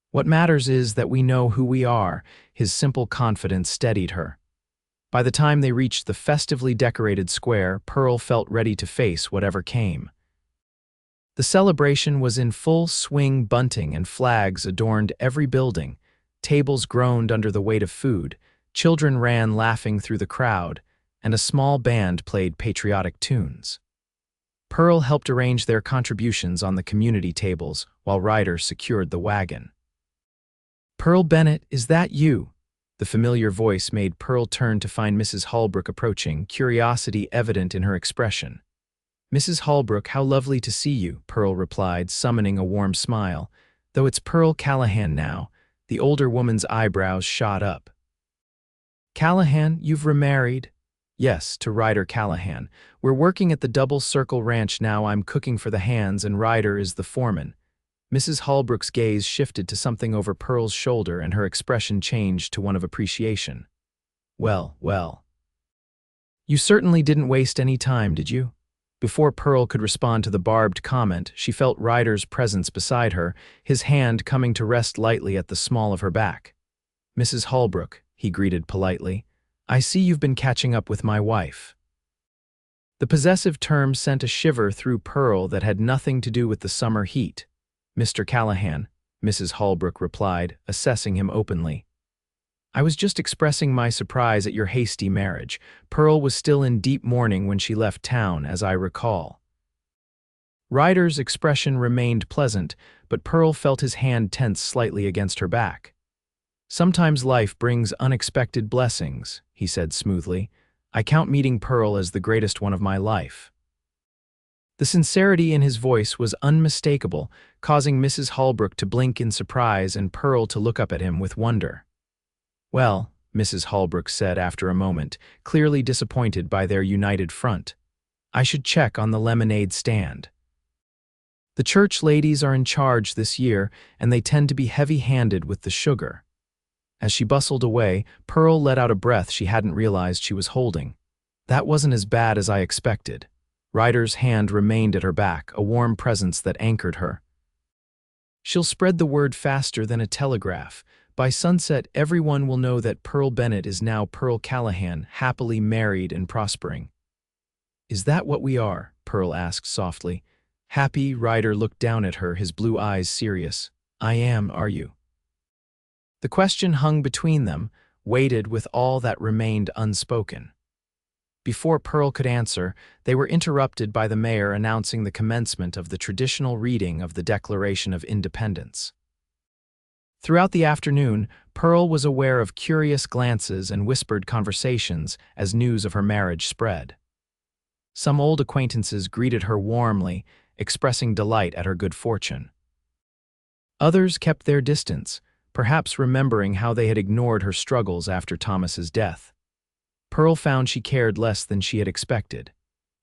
"What matters is that we know who we are." His simple confidence steadied her. By the time they reached the festively decorated square, Pearl felt ready to face whatever came. The celebration was in full swing. Bunting and flags adorned every building. Tables groaned under the weight of food. Children ran laughing through the crowd, and a small band played patriotic tunes. Pearl helped arrange their contributions on the community tables while Ryder secured the wagon. "Pearl Bennett, is that you?" The familiar voice made Pearl turn to find Mrs. Holbrook approaching, curiosity evident in her expression. "Mrs. Holbrook, how lovely to see you," Pearl replied, summoning a warm smile. "Though it's Pearl Callahan now." The older woman's eyebrows shot up. "Callahan, you've remarried?" "Yes, to Ryder Callahan. We're working at the Double Circle Ranch now. I'm cooking for the hands, and Ryder is the foreman." Mrs. Holbrook's gaze shifted to something over Pearl's shoulder, and her expression changed to one of appreciation. Well. You certainly didn't waste any time, did you?" Before Pearl could respond to the barbed comment, she felt Ryder's presence beside her, his hand coming to rest lightly at the small of her back. "Mrs. Holbrook," he greeted politely, "I see you've been catching up with my wife." The possessive term sent a shiver through Pearl that had nothing to do with the summer heat. "Mr. Callahan," Mrs. Holbrook replied, assessing him openly. "I was just expressing my surprise at your hasty marriage." Pearl was still in deep mourning when she left town, as I recall. Ryder's expression remained pleasant, but Pearl felt his hand tense slightly against her back. "Sometimes life brings unexpected blessings," he said smoothly. "I count meeting Pearl as the greatest one of my life." The sincerity in his voice was unmistakable, causing Mrs. Holbrook to blink in surprise and Pearl to look up at him with wonder. "Well," Mrs. Holbrook said after a moment, clearly disappointed by their united front, "I should check on the lemonade stand. The church ladies are in charge this year, and they tend to be heavy-handed with the sugar." As she bustled away, Pearl let out a breath she hadn't realized she was holding. "That wasn't as bad as I expected." Ryder's hand remained at her back, a warm presence that anchored her. "She'll spread the word faster than a telegraph. By sunset, everyone will know that Pearl Bennett is now Pearl Callahan, happily married and prospering." "Is that what we are?" Pearl asked softly. "Happy?" Ryder looked down at her, his blue eyes serious. "I am, are you?" The question hung between them, weighted with all that remained unspoken. Before Pearl could answer, they were interrupted by the mayor announcing the commencement of the traditional reading of the Declaration of Independence. Throughout the afternoon, Pearl was aware of curious glances and whispered conversations as news of her marriage spread. Some old acquaintances greeted her warmly, expressing delight at her good fortune. Others kept their distance, perhaps remembering how they had ignored her struggles after Thomas's death. Pearl found she cared less than she had expected.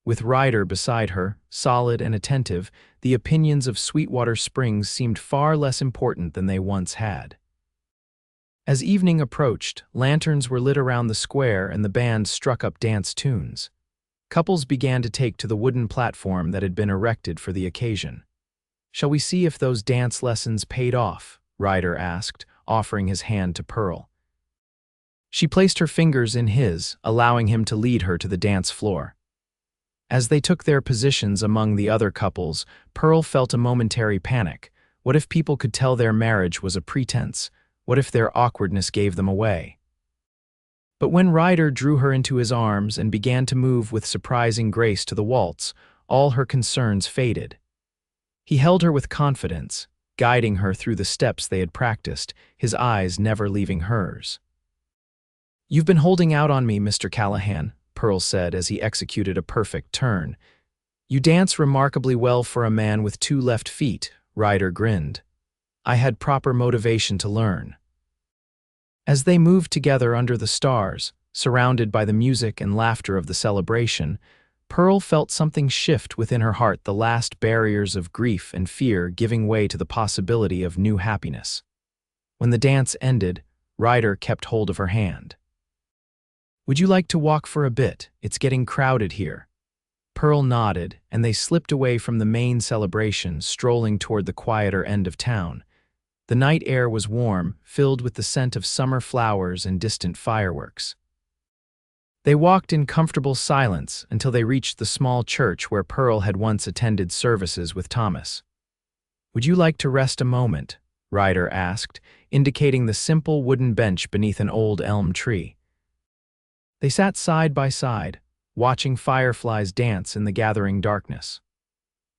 With Ryder beside her, solid and attentive, the opinions of Sweetwater Springs seemed far less important than they once had. As evening approached, lanterns were lit around the square and the band struck up dance tunes. Couples began to take to the wooden platform that had been erected for the occasion. "Shall we see if those dance lessons paid off?" Ryder asked, offering his hand to Pearl. She placed her fingers in his, allowing him to lead her to the dance floor. As they took their positions among the other couples, Pearl felt a momentary panic. What if people could tell their marriage was a pretense? What if their awkwardness gave them away? But when Ryder drew her into his arms and began to move with surprising grace to the waltz, all her concerns faded. He held her with confidence, guiding her through the steps they had practiced, his eyes never leaving hers. "You've been holding out on me, Mr. Callahan," Pearl said as he executed a perfect turn. "You dance remarkably well for a man with 2 left feet," Ryder grinned. "I had proper motivation to learn." As they moved together under the stars, surrounded by the music and laughter of the celebration, Pearl felt something shift within her heart, the last barriers of grief and fear giving way to the possibility of new happiness. When the dance ended, Ryder kept hold of her hand. "Would you like to walk for a bit? It's getting crowded here." Pearl nodded, and they slipped away from the main celebration, strolling toward the quieter end of town. The night air was warm, filled with the scent of summer flowers and distant fireworks. They walked in comfortable silence until they reached the small church where Pearl had once attended services with Thomas. "Would you like to rest a moment?" Ryder asked, indicating the simple wooden bench beneath an old elm tree. They sat side by side, watching fireflies dance in the gathering darkness.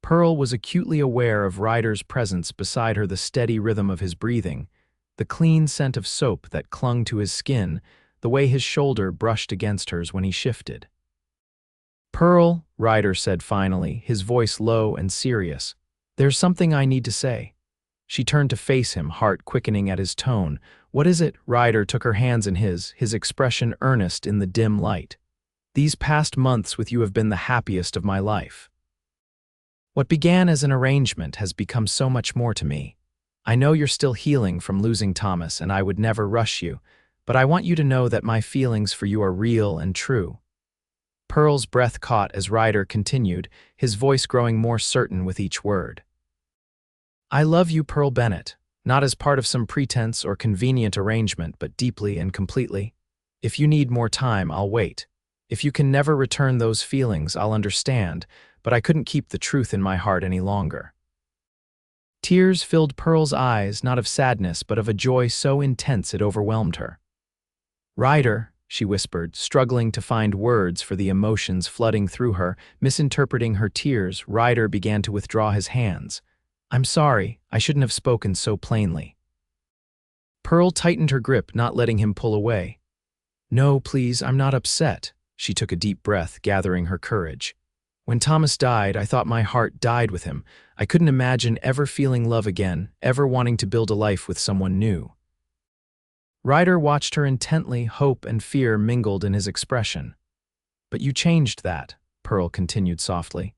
Pearl was acutely aware of Ryder's presence beside her, the steady rhythm of his breathing, the clean scent of soap that clung to his skin, the way his shoulder brushed against hers when he shifted. "Pearl," Ryder said finally, his voice low and serious, "there's something I need to say." She turned to face him, heart quickening at his tone. "What is it?" Ryder took her hands in his expression earnest in the dim light. "These past months with you have been the happiest of my life. What began as an arrangement has become so much more to me. I know you're still healing from losing Thomas, and I would never rush you, but I want you to know that my feelings for you are real and true." Pearl's breath caught as Ryder continued, his voice growing more certain with each word. "I love you, Pearl Bennett, not as part of some pretense or convenient arrangement, but deeply and completely. If you need more time, I'll wait. If you can never return those feelings, I'll understand, but I couldn't keep the truth in my heart any longer." Tears filled Pearl's eyes, not of sadness, but of a joy so intense it overwhelmed her. "Ryder," she whispered, struggling to find words for the emotions flooding through her. Misinterpreting her tears, Ryder began to withdraw his hands. "I'm sorry, I shouldn't have spoken so plainly." Pearl tightened her grip, not letting him pull away. "No, please, I'm not upset." She took a deep breath, gathering her courage. "When Thomas died, I thought my heart died with him. I couldn't imagine ever feeling love again, ever wanting to build a life with someone new." Ryder watched her intently, hope and fear mingled in his expression. "But you changed that," Pearl continued softly.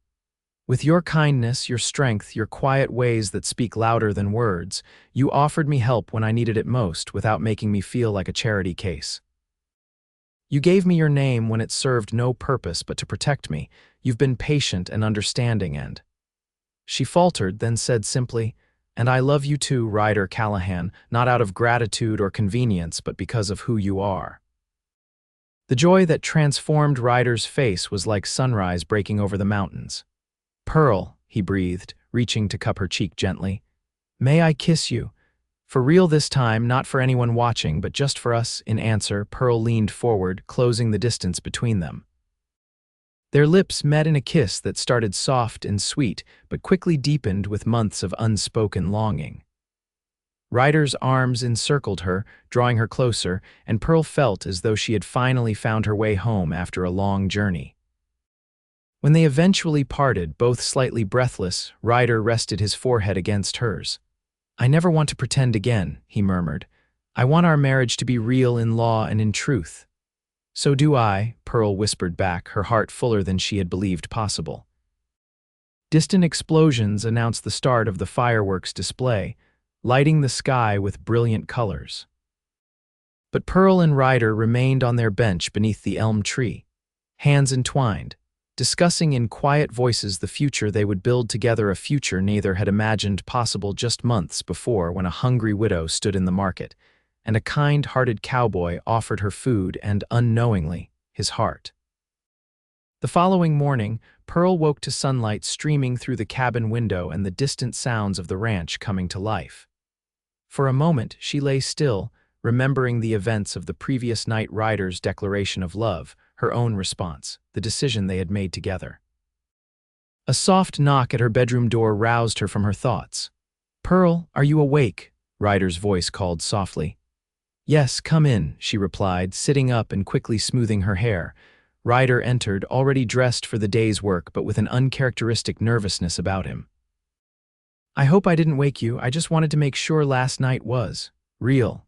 "With your kindness, your strength, your quiet ways that speak louder than words, you offered me help when I needed it most without making me feel like a charity case. You gave me your name when it served no purpose but to protect me. You've been patient and understanding and—" She faltered, then said simply, "And I love you too, Ryder Callahan, not out of gratitude or convenience, but because of who you are." The joy that transformed Ryder's face was like sunrise breaking over the mountains. "Pearl," he breathed, reaching to cup her cheek gently. "May I kiss you? For real this time, not for anyone watching, but just for us." In answer, Pearl leaned forward, closing the distance between them. Their lips met in a kiss that started soft and sweet, but quickly deepened with months of unspoken longing. Ryder's arms encircled her, drawing her closer, and Pearl felt as though she had finally found her way home after a long journey. When they eventually parted, both slightly breathless, Ryder rested his forehead against hers. "I never want to pretend again," he murmured. "I want our marriage to be real in law and in truth." "So do I," Pearl whispered back, her heart fuller than she had believed possible. Distant explosions announced the start of the fireworks display, lighting the sky with brilliant colors. But Pearl and Ryder remained on their bench beneath the elm tree, hands entwined, discussing in quiet voices the future they would build together, a future neither had imagined possible just months before, when a hungry widow stood in the market, and a kind-hearted cowboy offered her food and, unknowingly, his heart. The following morning, Pearl woke to sunlight streaming through the cabin window and the distant sounds of the ranch coming to life. For a moment, she lay still, remembering the events of the previous night, Ryder's declaration of love, her own response, the decision they had made together. A soft knock at her bedroom door roused her from her thoughts. "Pearl, are you awake?" Ryder's voice called softly. "Yes, come in," she replied, sitting up and quickly smoothing her hair. Ryder entered, already dressed for the day's work, but with an uncharacteristic nervousness about him. "I hope I didn't wake you. I just wanted to make sure last night was real."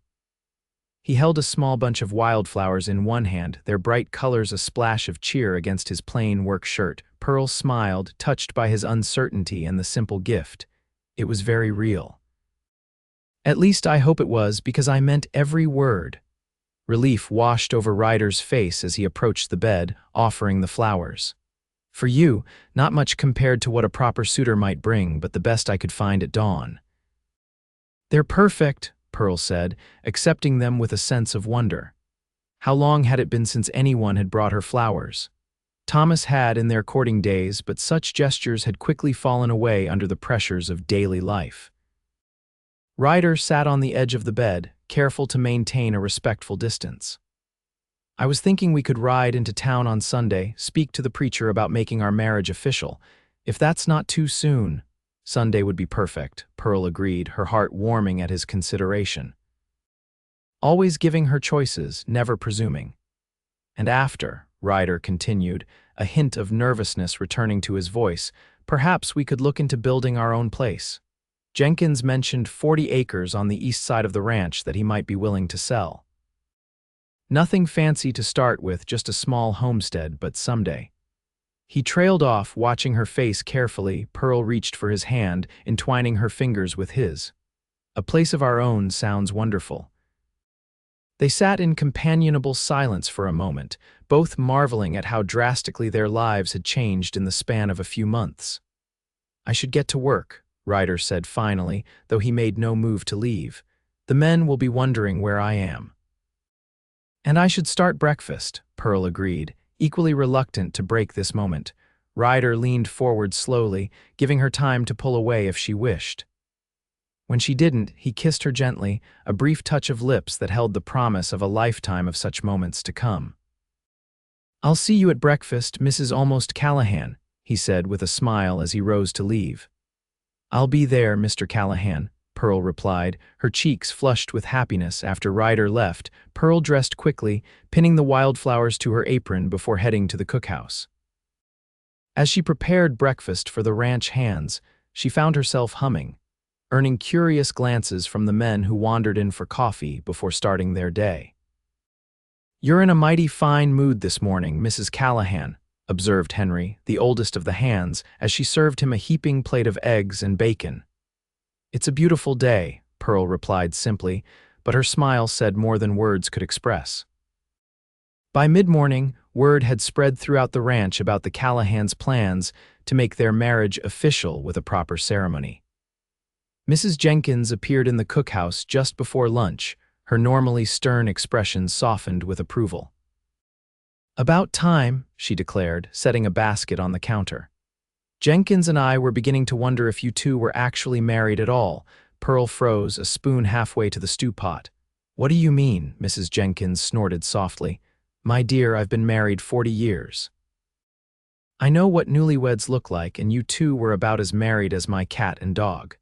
He held a small bunch of wildflowers in one hand, their bright colors a splash of cheer against his plain work shirt. Pearl smiled, touched by his uncertainty and the simple gift. It was very real. "At least I hope it was, because I meant every word." Relief washed over Ryder's face as he approached the bed, offering the flowers. "For you, not much compared to what a proper suitor might bring, but the best I could find at dawn." "They're perfect," Pearl said, accepting them with a sense of wonder. How long had it been since anyone had brought her flowers? Thomas had in their courting days, but such gestures had quickly fallen away under the pressures of daily life. Ryder sat on the edge of the bed, careful to maintain a respectful distance. "I was thinking we could ride into town on Sunday, speak to the preacher about making our marriage official. If that's not too soon." "Sunday would be perfect," Pearl agreed, her heart warming at his consideration. Always giving her choices, never presuming. "And after," Ryder continued, a hint of nervousness returning to his voice, "perhaps we could look into building our own place. Jenkins mentioned 40 acres on the east side of the ranch that he might be willing to sell. Nothing fancy to start with, just a small homestead, but someday." He trailed off, watching her face carefully. Pearl reached for his hand, entwining her fingers with his. "A place of our own sounds wonderful." They sat in companionable silence for a moment, both marveling at how drastically their lives had changed in the span of a few months. "I should get to work," Ryder said finally, though he made no move to leave. "The men will be wondering where I am." "And I should start breakfast," Pearl agreed, equally reluctant to break this moment. Ryder leaned forward slowly, giving her time to pull away if she wished. When she didn't, he kissed her gently, a brief touch of lips that held the promise of a lifetime of such moments to come. "I'll see you at breakfast, Mrs. Almost Callahan," he said with a smile as he rose to leave. "I'll be there, Mr. Callahan," Pearl replied, her cheeks flushed with happiness. After Ryder left, Pearl dressed quickly, pinning the wildflowers to her apron before heading to the cookhouse. As she prepared breakfast for the ranch hands, she found herself humming, earning curious glances from the men who wandered in for coffee before starting their day. "You're in a mighty fine mood this morning, Mrs. Callahan," observed Henry, the oldest of the hands, as she served him a heaping plate of eggs and bacon. "It's a beautiful day," Pearl replied simply, but her smile said more than words could express. By mid-morning, word had spread throughout the ranch about the Callahans' plans to make their marriage official with a proper ceremony. Mrs. Jenkins appeared in the cookhouse just before lunch, her normally stern expression softened with approval. "About time," she declared, setting a basket on the counter. "Jenkins and I were beginning to wonder if you two were actually married at all." Pearl froze, a spoon halfway to the stew pot. "What do you mean?" Mrs. Jenkins snorted softly. "My dear, I've been married 40 years. I know what newlyweds look like, and you two were about as married as my cat and dog."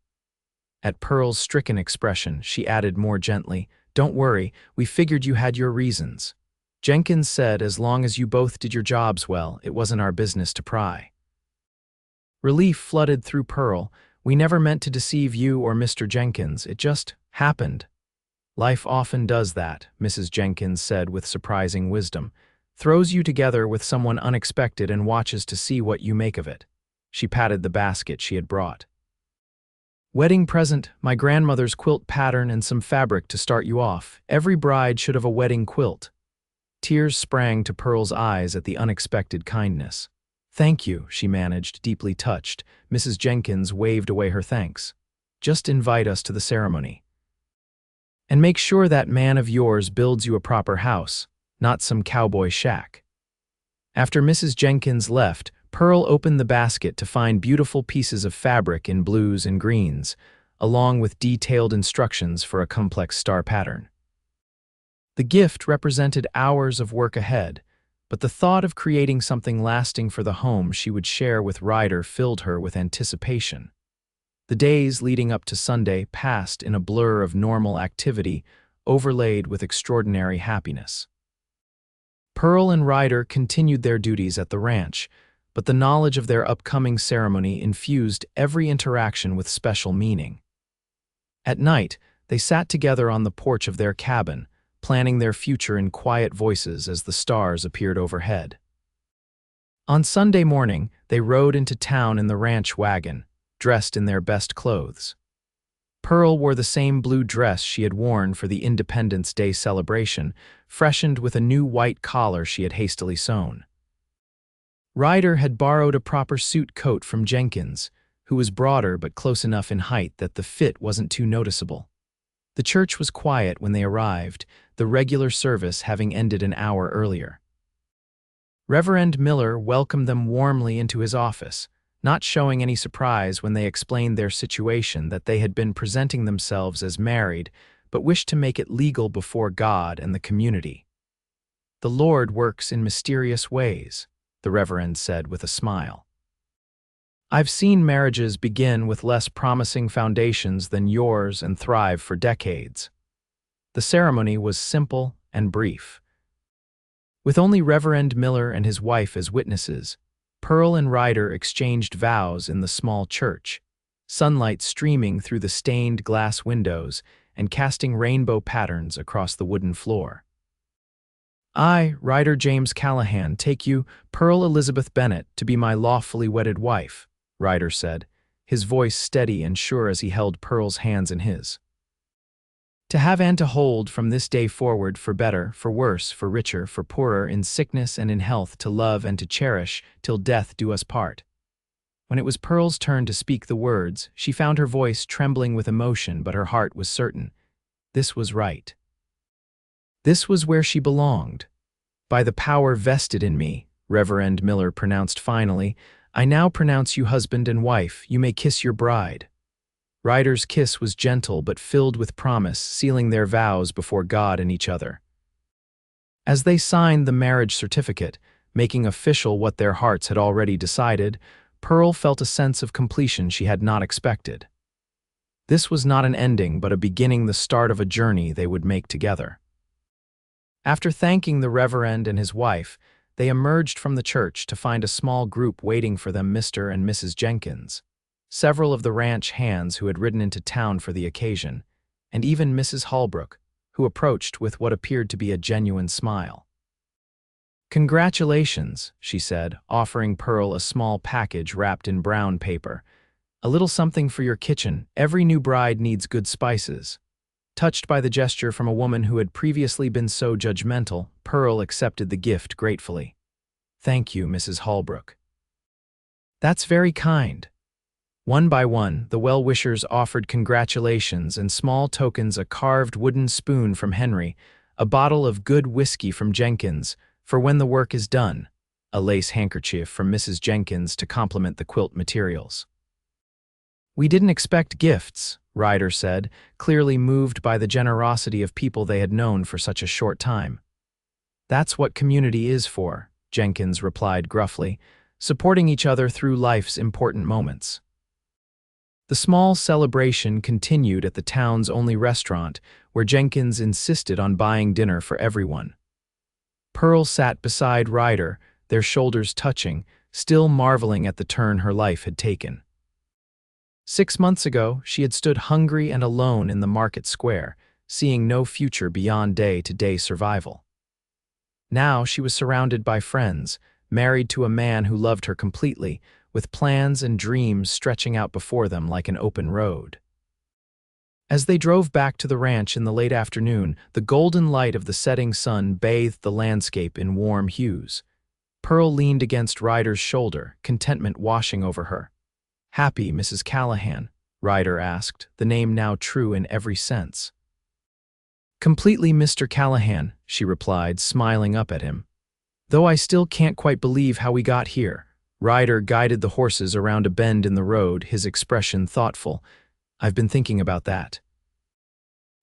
At Pearl's stricken expression, she added more gently, "Don't worry, we figured you had your reasons. Jenkins said as long as you both did your jobs well, it wasn't our business to pry." Relief flooded through Pearl. "We never meant to deceive you or Mr. Jenkins. It just happened." "Life often does that," Mrs. Jenkins said with surprising wisdom. "Throws you together with someone unexpected and watches to see what you make of it." She patted the basket she had brought. "Wedding present, my grandmother's quilt pattern and some fabric to start you off. Every bride should have a wedding quilt." Tears sprang to Pearl's eyes at the unexpected kindness. "Thank you," she managed, deeply touched. Mrs. Jenkins waved away her thanks. "Just invite us to the ceremony. And make sure that man of yours builds you a proper house, not some cowboy shack." After Mrs. Jenkins left, Pearl opened the basket to find beautiful pieces of fabric in blues and greens, along with detailed instructions for a complex star pattern. The gift represented hours of work ahead, but the thought of creating something lasting for the home she would share with Ryder filled her with anticipation. The days leading up to Sunday passed in a blur of normal activity, overlaid with extraordinary happiness. Pearl and Ryder continued their duties at the ranch, but the knowledge of their upcoming ceremony infused every interaction with special meaning. At night, they sat together on the porch of their cabin, planning their future in quiet voices as the stars appeared overhead. On Sunday morning, they rode into town in the ranch wagon, dressed in their best clothes. Pearl wore the same blue dress she had worn for the Independence Day celebration, freshened with a new white collar she had hastily sewn. Ryder had borrowed a proper suit coat from Jenkins, who was broader but close enough in height that the fit wasn't too noticeable. The church was quiet when they arrived, the regular service having ended an hour earlier. Reverend Miller welcomed them warmly into his office, not showing any surprise when they explained their situation that they had been presenting themselves as married, but wished to make it legal before God and the community. "The Lord works in mysterious ways," the Reverend said with a smile. "I've seen marriages begin with less promising foundations than yours and thrive for decades." The ceremony was simple and brief. With only Reverend Miller and his wife as witnesses, Pearl and Ryder exchanged vows in the small church, sunlight streaming through the stained glass windows and casting rainbow patterns across the wooden floor. "I, Ryder James Callahan, take you, Pearl Elizabeth Bennett, to be my lawfully wedded wife," Ryder said, his voice steady and sure as he held Pearl's hands in his. "To have and to hold from this day forward, for better, for worse, for richer, for poorer, in sickness and in health, to love and to cherish, till death do us part." When it was Pearl's turn to speak the words, she found her voice trembling with emotion, but her heart was certain. This was right. This was where she belonged. "By the power vested in me," Reverend Miller pronounced finally, "I now pronounce you husband and wife. You may kiss your bride." Ryder's kiss was gentle but filled with promise, sealing their vows before God and each other. As they signed the marriage certificate, making official what their hearts had already decided, Pearl felt a sense of completion she had not expected. This was not an ending, but a beginning, the start of a journey they would make together. After thanking the Reverend and his wife, they emerged from the church to find a small group waiting for them, Mr. and Mrs. Jenkins, several of the ranch hands who had ridden into town for the occasion, and even Mrs. Holbrook, who approached with what appeared to be a genuine smile. "Congratulations," she said, offering Pearl a small package wrapped in brown paper. "A little something for your kitchen. Every new bride needs good spices." Touched by the gesture from a woman who had previously been so judgmental, Pearl accepted the gift gratefully. "Thank you, Mrs. Holbrook." "That's very kind." One by one, the well-wishers offered congratulations and small tokens, a carved wooden spoon from Henry, a bottle of good whiskey from Jenkins, for when the work is done, a lace handkerchief from Mrs. Jenkins to complement the quilt materials. "We didn't expect gifts," Ryder said, clearly moved by the generosity of people they had known for such a short time. "That's what community is for," Jenkins replied gruffly, "supporting each other through life's important moments." The small celebration continued at the town's only restaurant, where Jenkins insisted on buying dinner for everyone. Pearl sat beside Ryder, their shoulders touching, still marveling at the turn her life had taken. 6 months ago, she had stood hungry and alone in the market square, seeing no future beyond day-to-day survival. Now she was surrounded by friends, married to a man who loved her completely, with plans and dreams stretching out before them like an open road. As they drove back to the ranch in the late afternoon, the golden light of the setting sun bathed the landscape in warm hues. Pearl leaned against Ryder's shoulder, contentment washing over her. "Happy, Mrs. Callahan?" Ryder asked, the name now true in every sense. "Completely, Mr. Callahan," she replied, smiling up at him. "Though I still can't quite believe how we got here." Ryder guided the horses around a bend in the road, his expression thoughtful. "I've been thinking about that.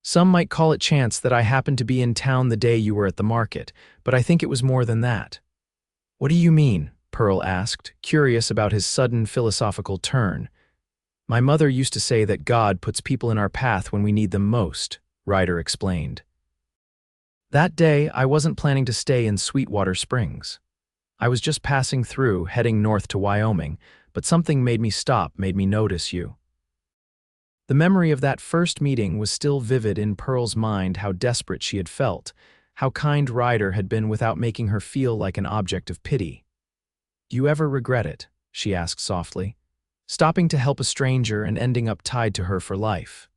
Some might call it chance that I happened to be in town the day you were at the market, but I think it was more than that." "What do you mean?" Pearl asked, curious about his sudden philosophical turn. "My mother used to say that God puts people in our path when we need them most," Ryder explained. "That day, I wasn't planning to stay in Sweetwater Springs. I was just passing through, heading north to Wyoming, but something made me stop, made me notice you." The memory of that first meeting was still vivid in Pearl's mind, how desperate she had felt, how kind Ryder had been without making her feel like an object of pity. "Do you ever regret it?" she asked softly, "stopping to help a stranger and ending up tied to her for life?"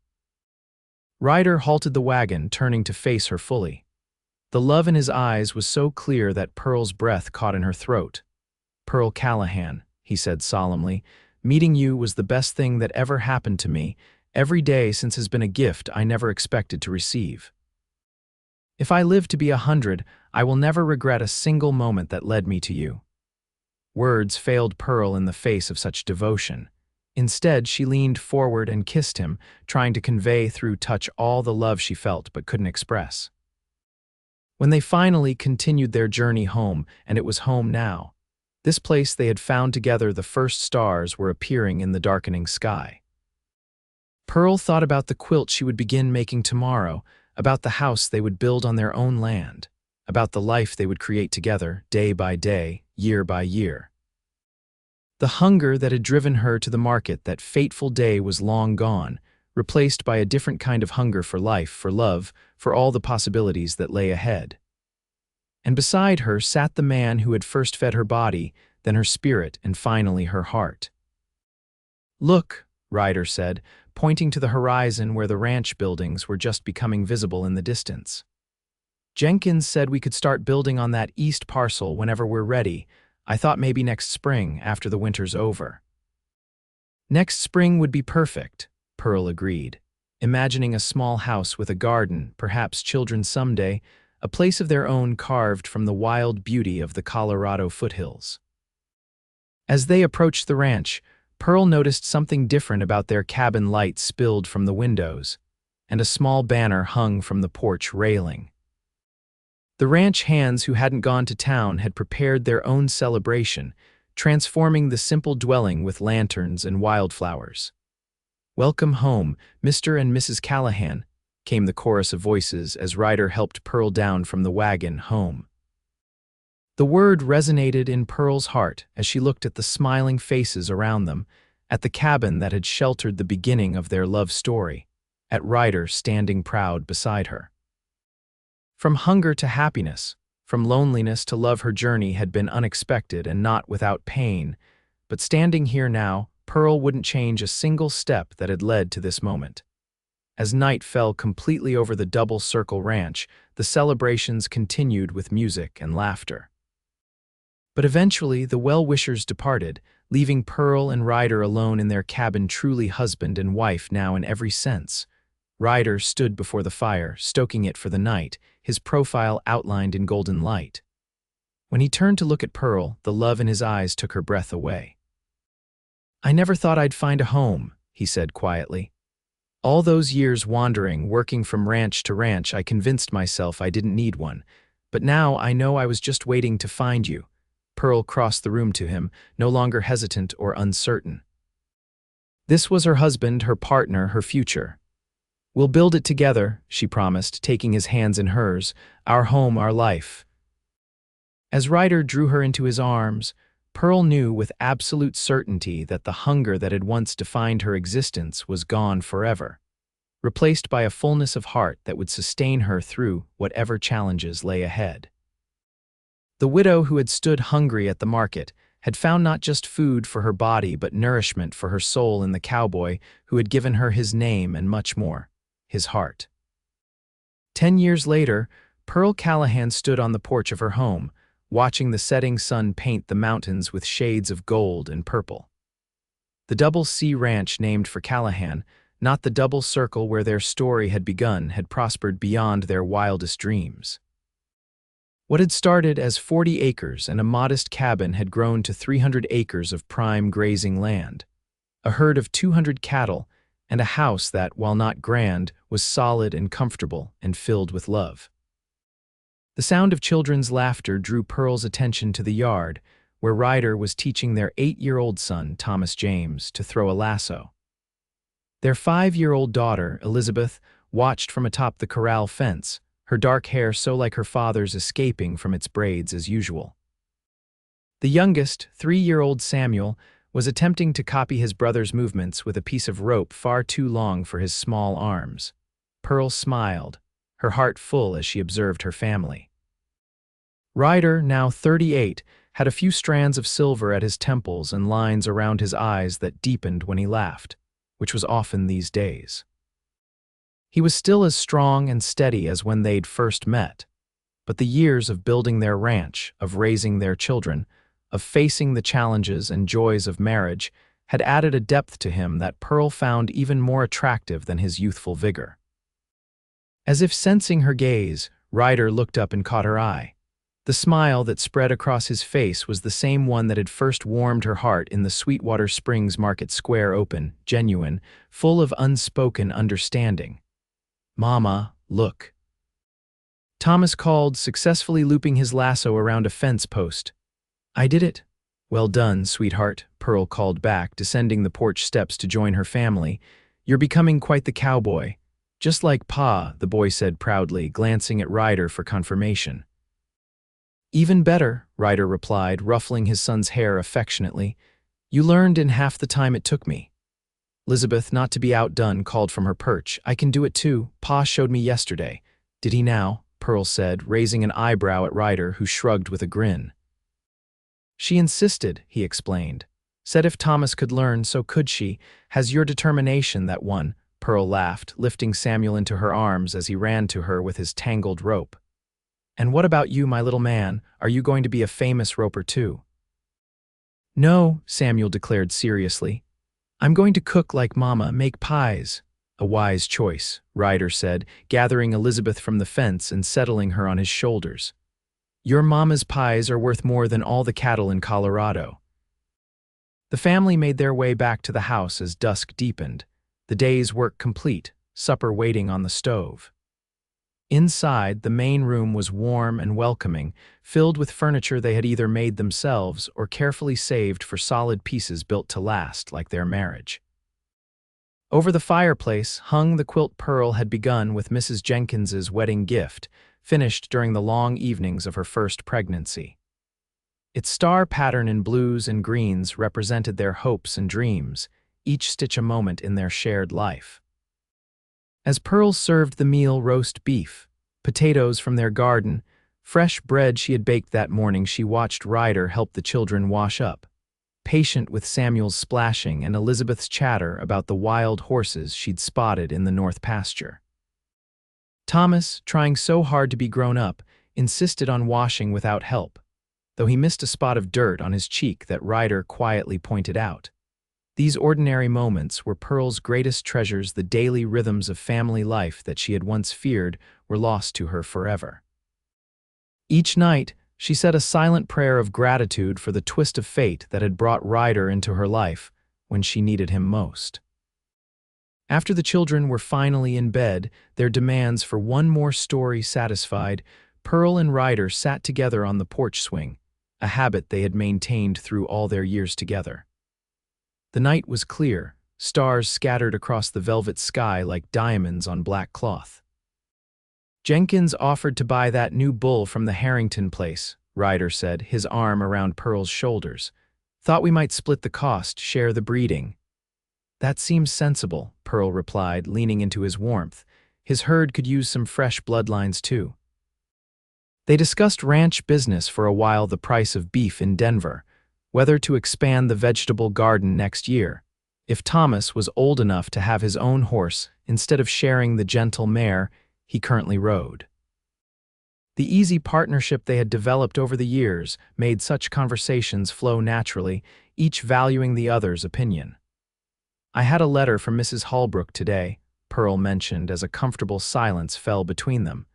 Ryder halted the wagon, turning to face her fully. The love in his eyes was so clear that Pearl's breath caught in her throat. "Pearl Callahan," he said solemnly, "meeting you was the best thing that ever happened to me. Every day since has been a gift I never expected to receive. If I live to be 100, I will never regret a single moment that led me to you." Words failed Pearl in the face of such devotion. Instead, she leaned forward and kissed him, trying to convey through touch all the love she felt but couldn't express. When they finally continued their journey home, and it was home now, this place they had found together, the first stars were appearing in the darkening sky. Pearl thought about the quilt she would begin making tomorrow, about the house they would build on their own land, about the life they would create together, day by day, year by year. The hunger that had driven her to the market that fateful day was long gone, replaced by a different kind of hunger for life, for love, for all the possibilities that lay ahead. And beside her sat the man who had first fed her body, then her spirit, and finally her heart. "Look," Ryder said, pointing to the horizon where the ranch buildings were just becoming visible in the distance. "Jenkins said we could start building on that east parcel whenever we're ready. I thought maybe next spring, after the winter's over." "Next spring would be perfect," Pearl agreed, imagining a small house with a garden, perhaps children someday, a place of their own carved from the wild beauty of the Colorado foothills. As they approached the ranch, Pearl noticed something different about their cabin. Light spilled from the windows, and a small banner hung from the porch railing. The ranch hands who hadn't gone to town had prepared their own celebration, transforming the simple dwelling with lanterns and wildflowers. "Welcome home, Mr. and Mrs. Callahan," came the chorus of voices as Ryder helped Pearl down from the wagon. Home. The word resonated in Pearl's heart as she looked at the smiling faces around them, at the cabin that had sheltered the beginning of their love story, at Ryder standing proud beside her. From hunger to happiness, from loneliness to love, her journey had been unexpected and not without pain, but standing here now, Pearl wouldn't change a single step that had led to this moment. As night fell completely over the Double Circle Ranch, the celebrations continued with music and laughter. But eventually, the well-wishers departed, leaving Pearl and Ryder alone in their cabin, truly husband and wife now in every sense. Ryder stood before the fire, stoking it for the night, his profile outlined in golden light. When he turned to look at Pearl, the love in his eyes took her breath away. "I never thought I'd find a home," he said quietly. "All those years wandering, working from ranch to ranch, I convinced myself I didn't need one. But now I know I was just waiting to find you." Pearl crossed the room to him, no longer hesitant or uncertain. This was her husband, her partner, her future. "We'll build it together," she promised, taking his hands in hers, "our home, our life." As Ryder drew her into his arms, Pearl knew with absolute certainty that the hunger that had once defined her existence was gone forever, replaced by a fullness of heart that would sustain her through whatever challenges lay ahead. The widow who had stood hungry at the market had found not just food for her body but nourishment for her soul in the cowboy who had given her his name and much more, his heart. 10 years later, Pearl Callahan stood on the porch of her home, watching the setting sun paint the mountains with shades of gold and purple. The Double C Ranch, named for Callahan, not the double circle where their story had begun, had prospered beyond their wildest dreams. What had started as 40 acres and a modest cabin had grown to 300 acres of prime grazing land, a herd of 200 cattle, and a house that, while not grand, was solid and comfortable and filled with love. The sound of children's laughter drew Pearl's attention to the yard, where Ryder was teaching their 8-year-old son, Thomas James, to throw a lasso. Their 5-year-old daughter, Elizabeth, watched from atop the corral fence, her dark hair so like her father's escaping from its braids as usual. The youngest, 3-year-old Samuel, was attempting to copy his brother's movements with a piece of rope far too long for his small arms. Pearl smiled, her heart full as she observed her family. Ryder, now 38, had a few strands of silver at his temples and lines around his eyes that deepened when he laughed, which was often these days. He was still as strong and steady as when they'd first met, but the years of building their ranch, of raising their children, of facing the challenges and joys of marriage had added a depth to him that Pearl found even more attractive than his youthful vigor. As if sensing her gaze, Ryder looked up and caught her eye. The smile that spread across his face was the same one that had first warmed her heart in the Sweetwater Springs Market Square, open, genuine, full of unspoken understanding. "Mama, look." Thomas called, successfully looping his lasso around a fence post. "I did it." "Well done, sweetheart," Pearl called back, descending the porch steps to join her family. "You're becoming quite the cowboy." "Just like Pa," the boy said proudly, glancing at Ryder for confirmation. "Even better," Ryder replied, ruffling his son's hair affectionately. "You learned in half the time it took me." Elizabeth, not to be outdone, called from her perch. "I can do it too. Pa showed me yesterday." "Did he now?" Pearl said, raising an eyebrow at Ryder, who shrugged with a grin. "She insisted," he explained. "Said if Thomas could learn, so could she. Has your determination, that one." Pearl laughed, lifting Samuel into her arms as he ran to her with his tangled rope. "And what about you, my little man? Are you going to be a famous roper too?" "No," Samuel declared seriously. "I'm going to cook like Mama, make pies." "A wise choice," Ryder said, gathering Elizabeth from the fence and settling her on his shoulders. "Your Mama's pies are worth more than all the cattle in Colorado." The family made their way back to the house as dusk deepened, the day's work complete, supper waiting on the stove. Inside, the main room was warm and welcoming, filled with furniture they had either made themselves or carefully saved for solid pieces built to last, like their marriage. Over the fireplace hung the quilt Pearl had begun with Mrs. Jenkins's wedding gift, finished during the long evenings of her first pregnancy. Its star pattern in blues and greens represented their hopes and dreams, each stitch a moment in their shared life. As Pearl served the meal, roast beef, potatoes from their garden, fresh bread she had baked that morning, she watched Ryder help the children wash up, patient with Samuel's splashing and Elizabeth's chatter about the wild horses she'd spotted in the north pasture. Thomas, trying so hard to be grown up, insisted on washing without help, though he missed a spot of dirt on his cheek that Ryder quietly pointed out. These ordinary moments were Pearl's greatest treasures, the daily rhythms of family life that she had once feared were lost to her forever. Each night, she said a silent prayer of gratitude for the twist of fate that had brought Ryder into her life when she needed him most. After the children were finally in bed, their demands for one more story satisfied, Pearl and Ryder sat together on the porch swing, a habit they had maintained through all their years together. The night was clear, stars scattered across the velvet sky like diamonds on black cloth. "Jenkins offered to buy that new bull from the Harrington place," Ryder said, his arm around Pearl's shoulders. "Thought we might split the cost, share the breeding." "That seems sensible," Pearl replied, leaning into his warmth. "His herd could use some fresh bloodlines too." They discussed ranch business for a while, the price of beef in Denver, whether to expand the vegetable garden next year, if Thomas was old enough to have his own horse instead of sharing the gentle mare he currently rode. The easy partnership they had developed over the years made such conversations flow naturally, each valuing the other's opinion. "I had a letter from Mrs. Holbrook today," Pearl mentioned as a comfortable silence fell between them.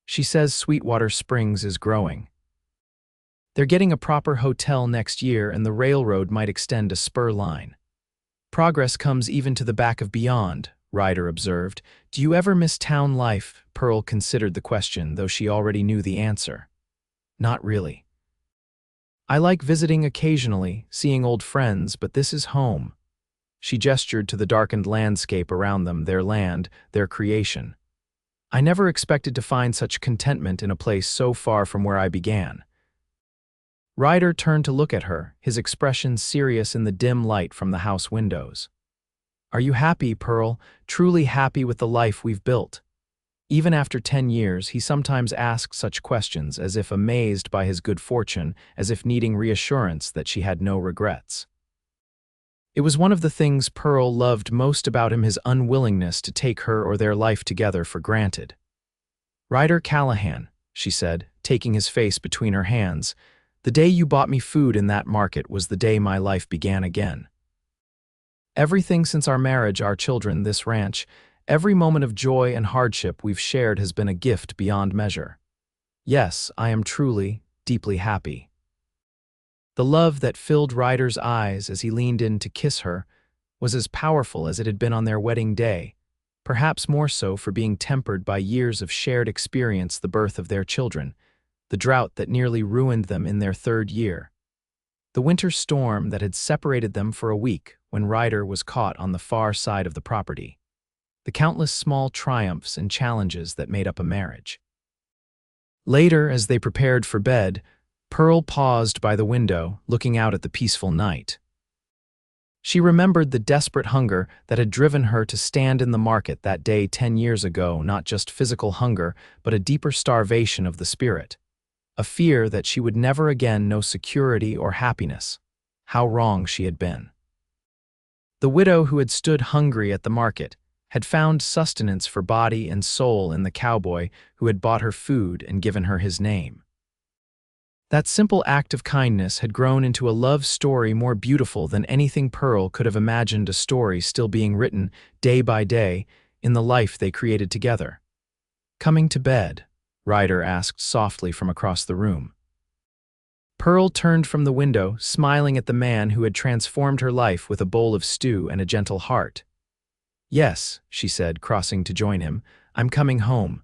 "She says Sweetwater Springs is growing. They're getting a proper hotel next year and the railroad might extend a spur line. Progress comes even to the back of beyond," Ryder observed. "Do you ever miss town life?" Pearl considered the question, though she already knew the answer. "Not really. I like visiting occasionally, seeing old friends, but this is home." She gestured to the darkened landscape around them, their land, their creation. "I never expected to find such contentment in a place so far from where I began." Ryder turned to look at her, his expression serious in the dim light from the house windows. "Are you happy, Pearl, truly happy with the life we've built?" Even after 10 years, he sometimes asked such questions, as if amazed by his good fortune, as if needing reassurance that she had no regrets. It was one of the things Pearl loved most about him, his unwillingness to take her or their life together for granted. "Ryder Callahan," she said, taking his face between her hands, "the day you bought me food in that market was the day my life began again. Everything since our marriage, our children, this ranch, every moment of joy and hardship we've shared has been a gift beyond measure. Yes, I am truly, deeply happy." The love that filled Ryder's eyes as he leaned in to kiss her was as powerful as it had been on their wedding day, perhaps more so for being tempered by years of shared experience, the birth of their children, the drought that nearly ruined them in their 3rd year, the winter storm that had separated them for a week when Ryder was caught on the far side of the property, the countless small triumphs and challenges that made up a marriage. Later, as they prepared for bed, Pearl paused by the window, looking out at the peaceful night. She remembered the desperate hunger that had driven her to stand in the market that day 10 years ago, not just physical hunger, but a deeper starvation of the spirit, a fear that she would never again know security or happiness. How wrong she had been. The widow who had stood hungry at the market had found sustenance for body and soul in the cowboy who had bought her food and given her his name. That simple act of kindness had grown into a love story more beautiful than anything Pearl could have imagined, a story still being written day by day in the life they created together. "Coming to bed?" Ryder asked softly from across the room. Pearl turned from the window, smiling at the man who had transformed her life with a bowl of stew and a gentle heart. "Yes," she said, crossing to join him, "I'm coming home.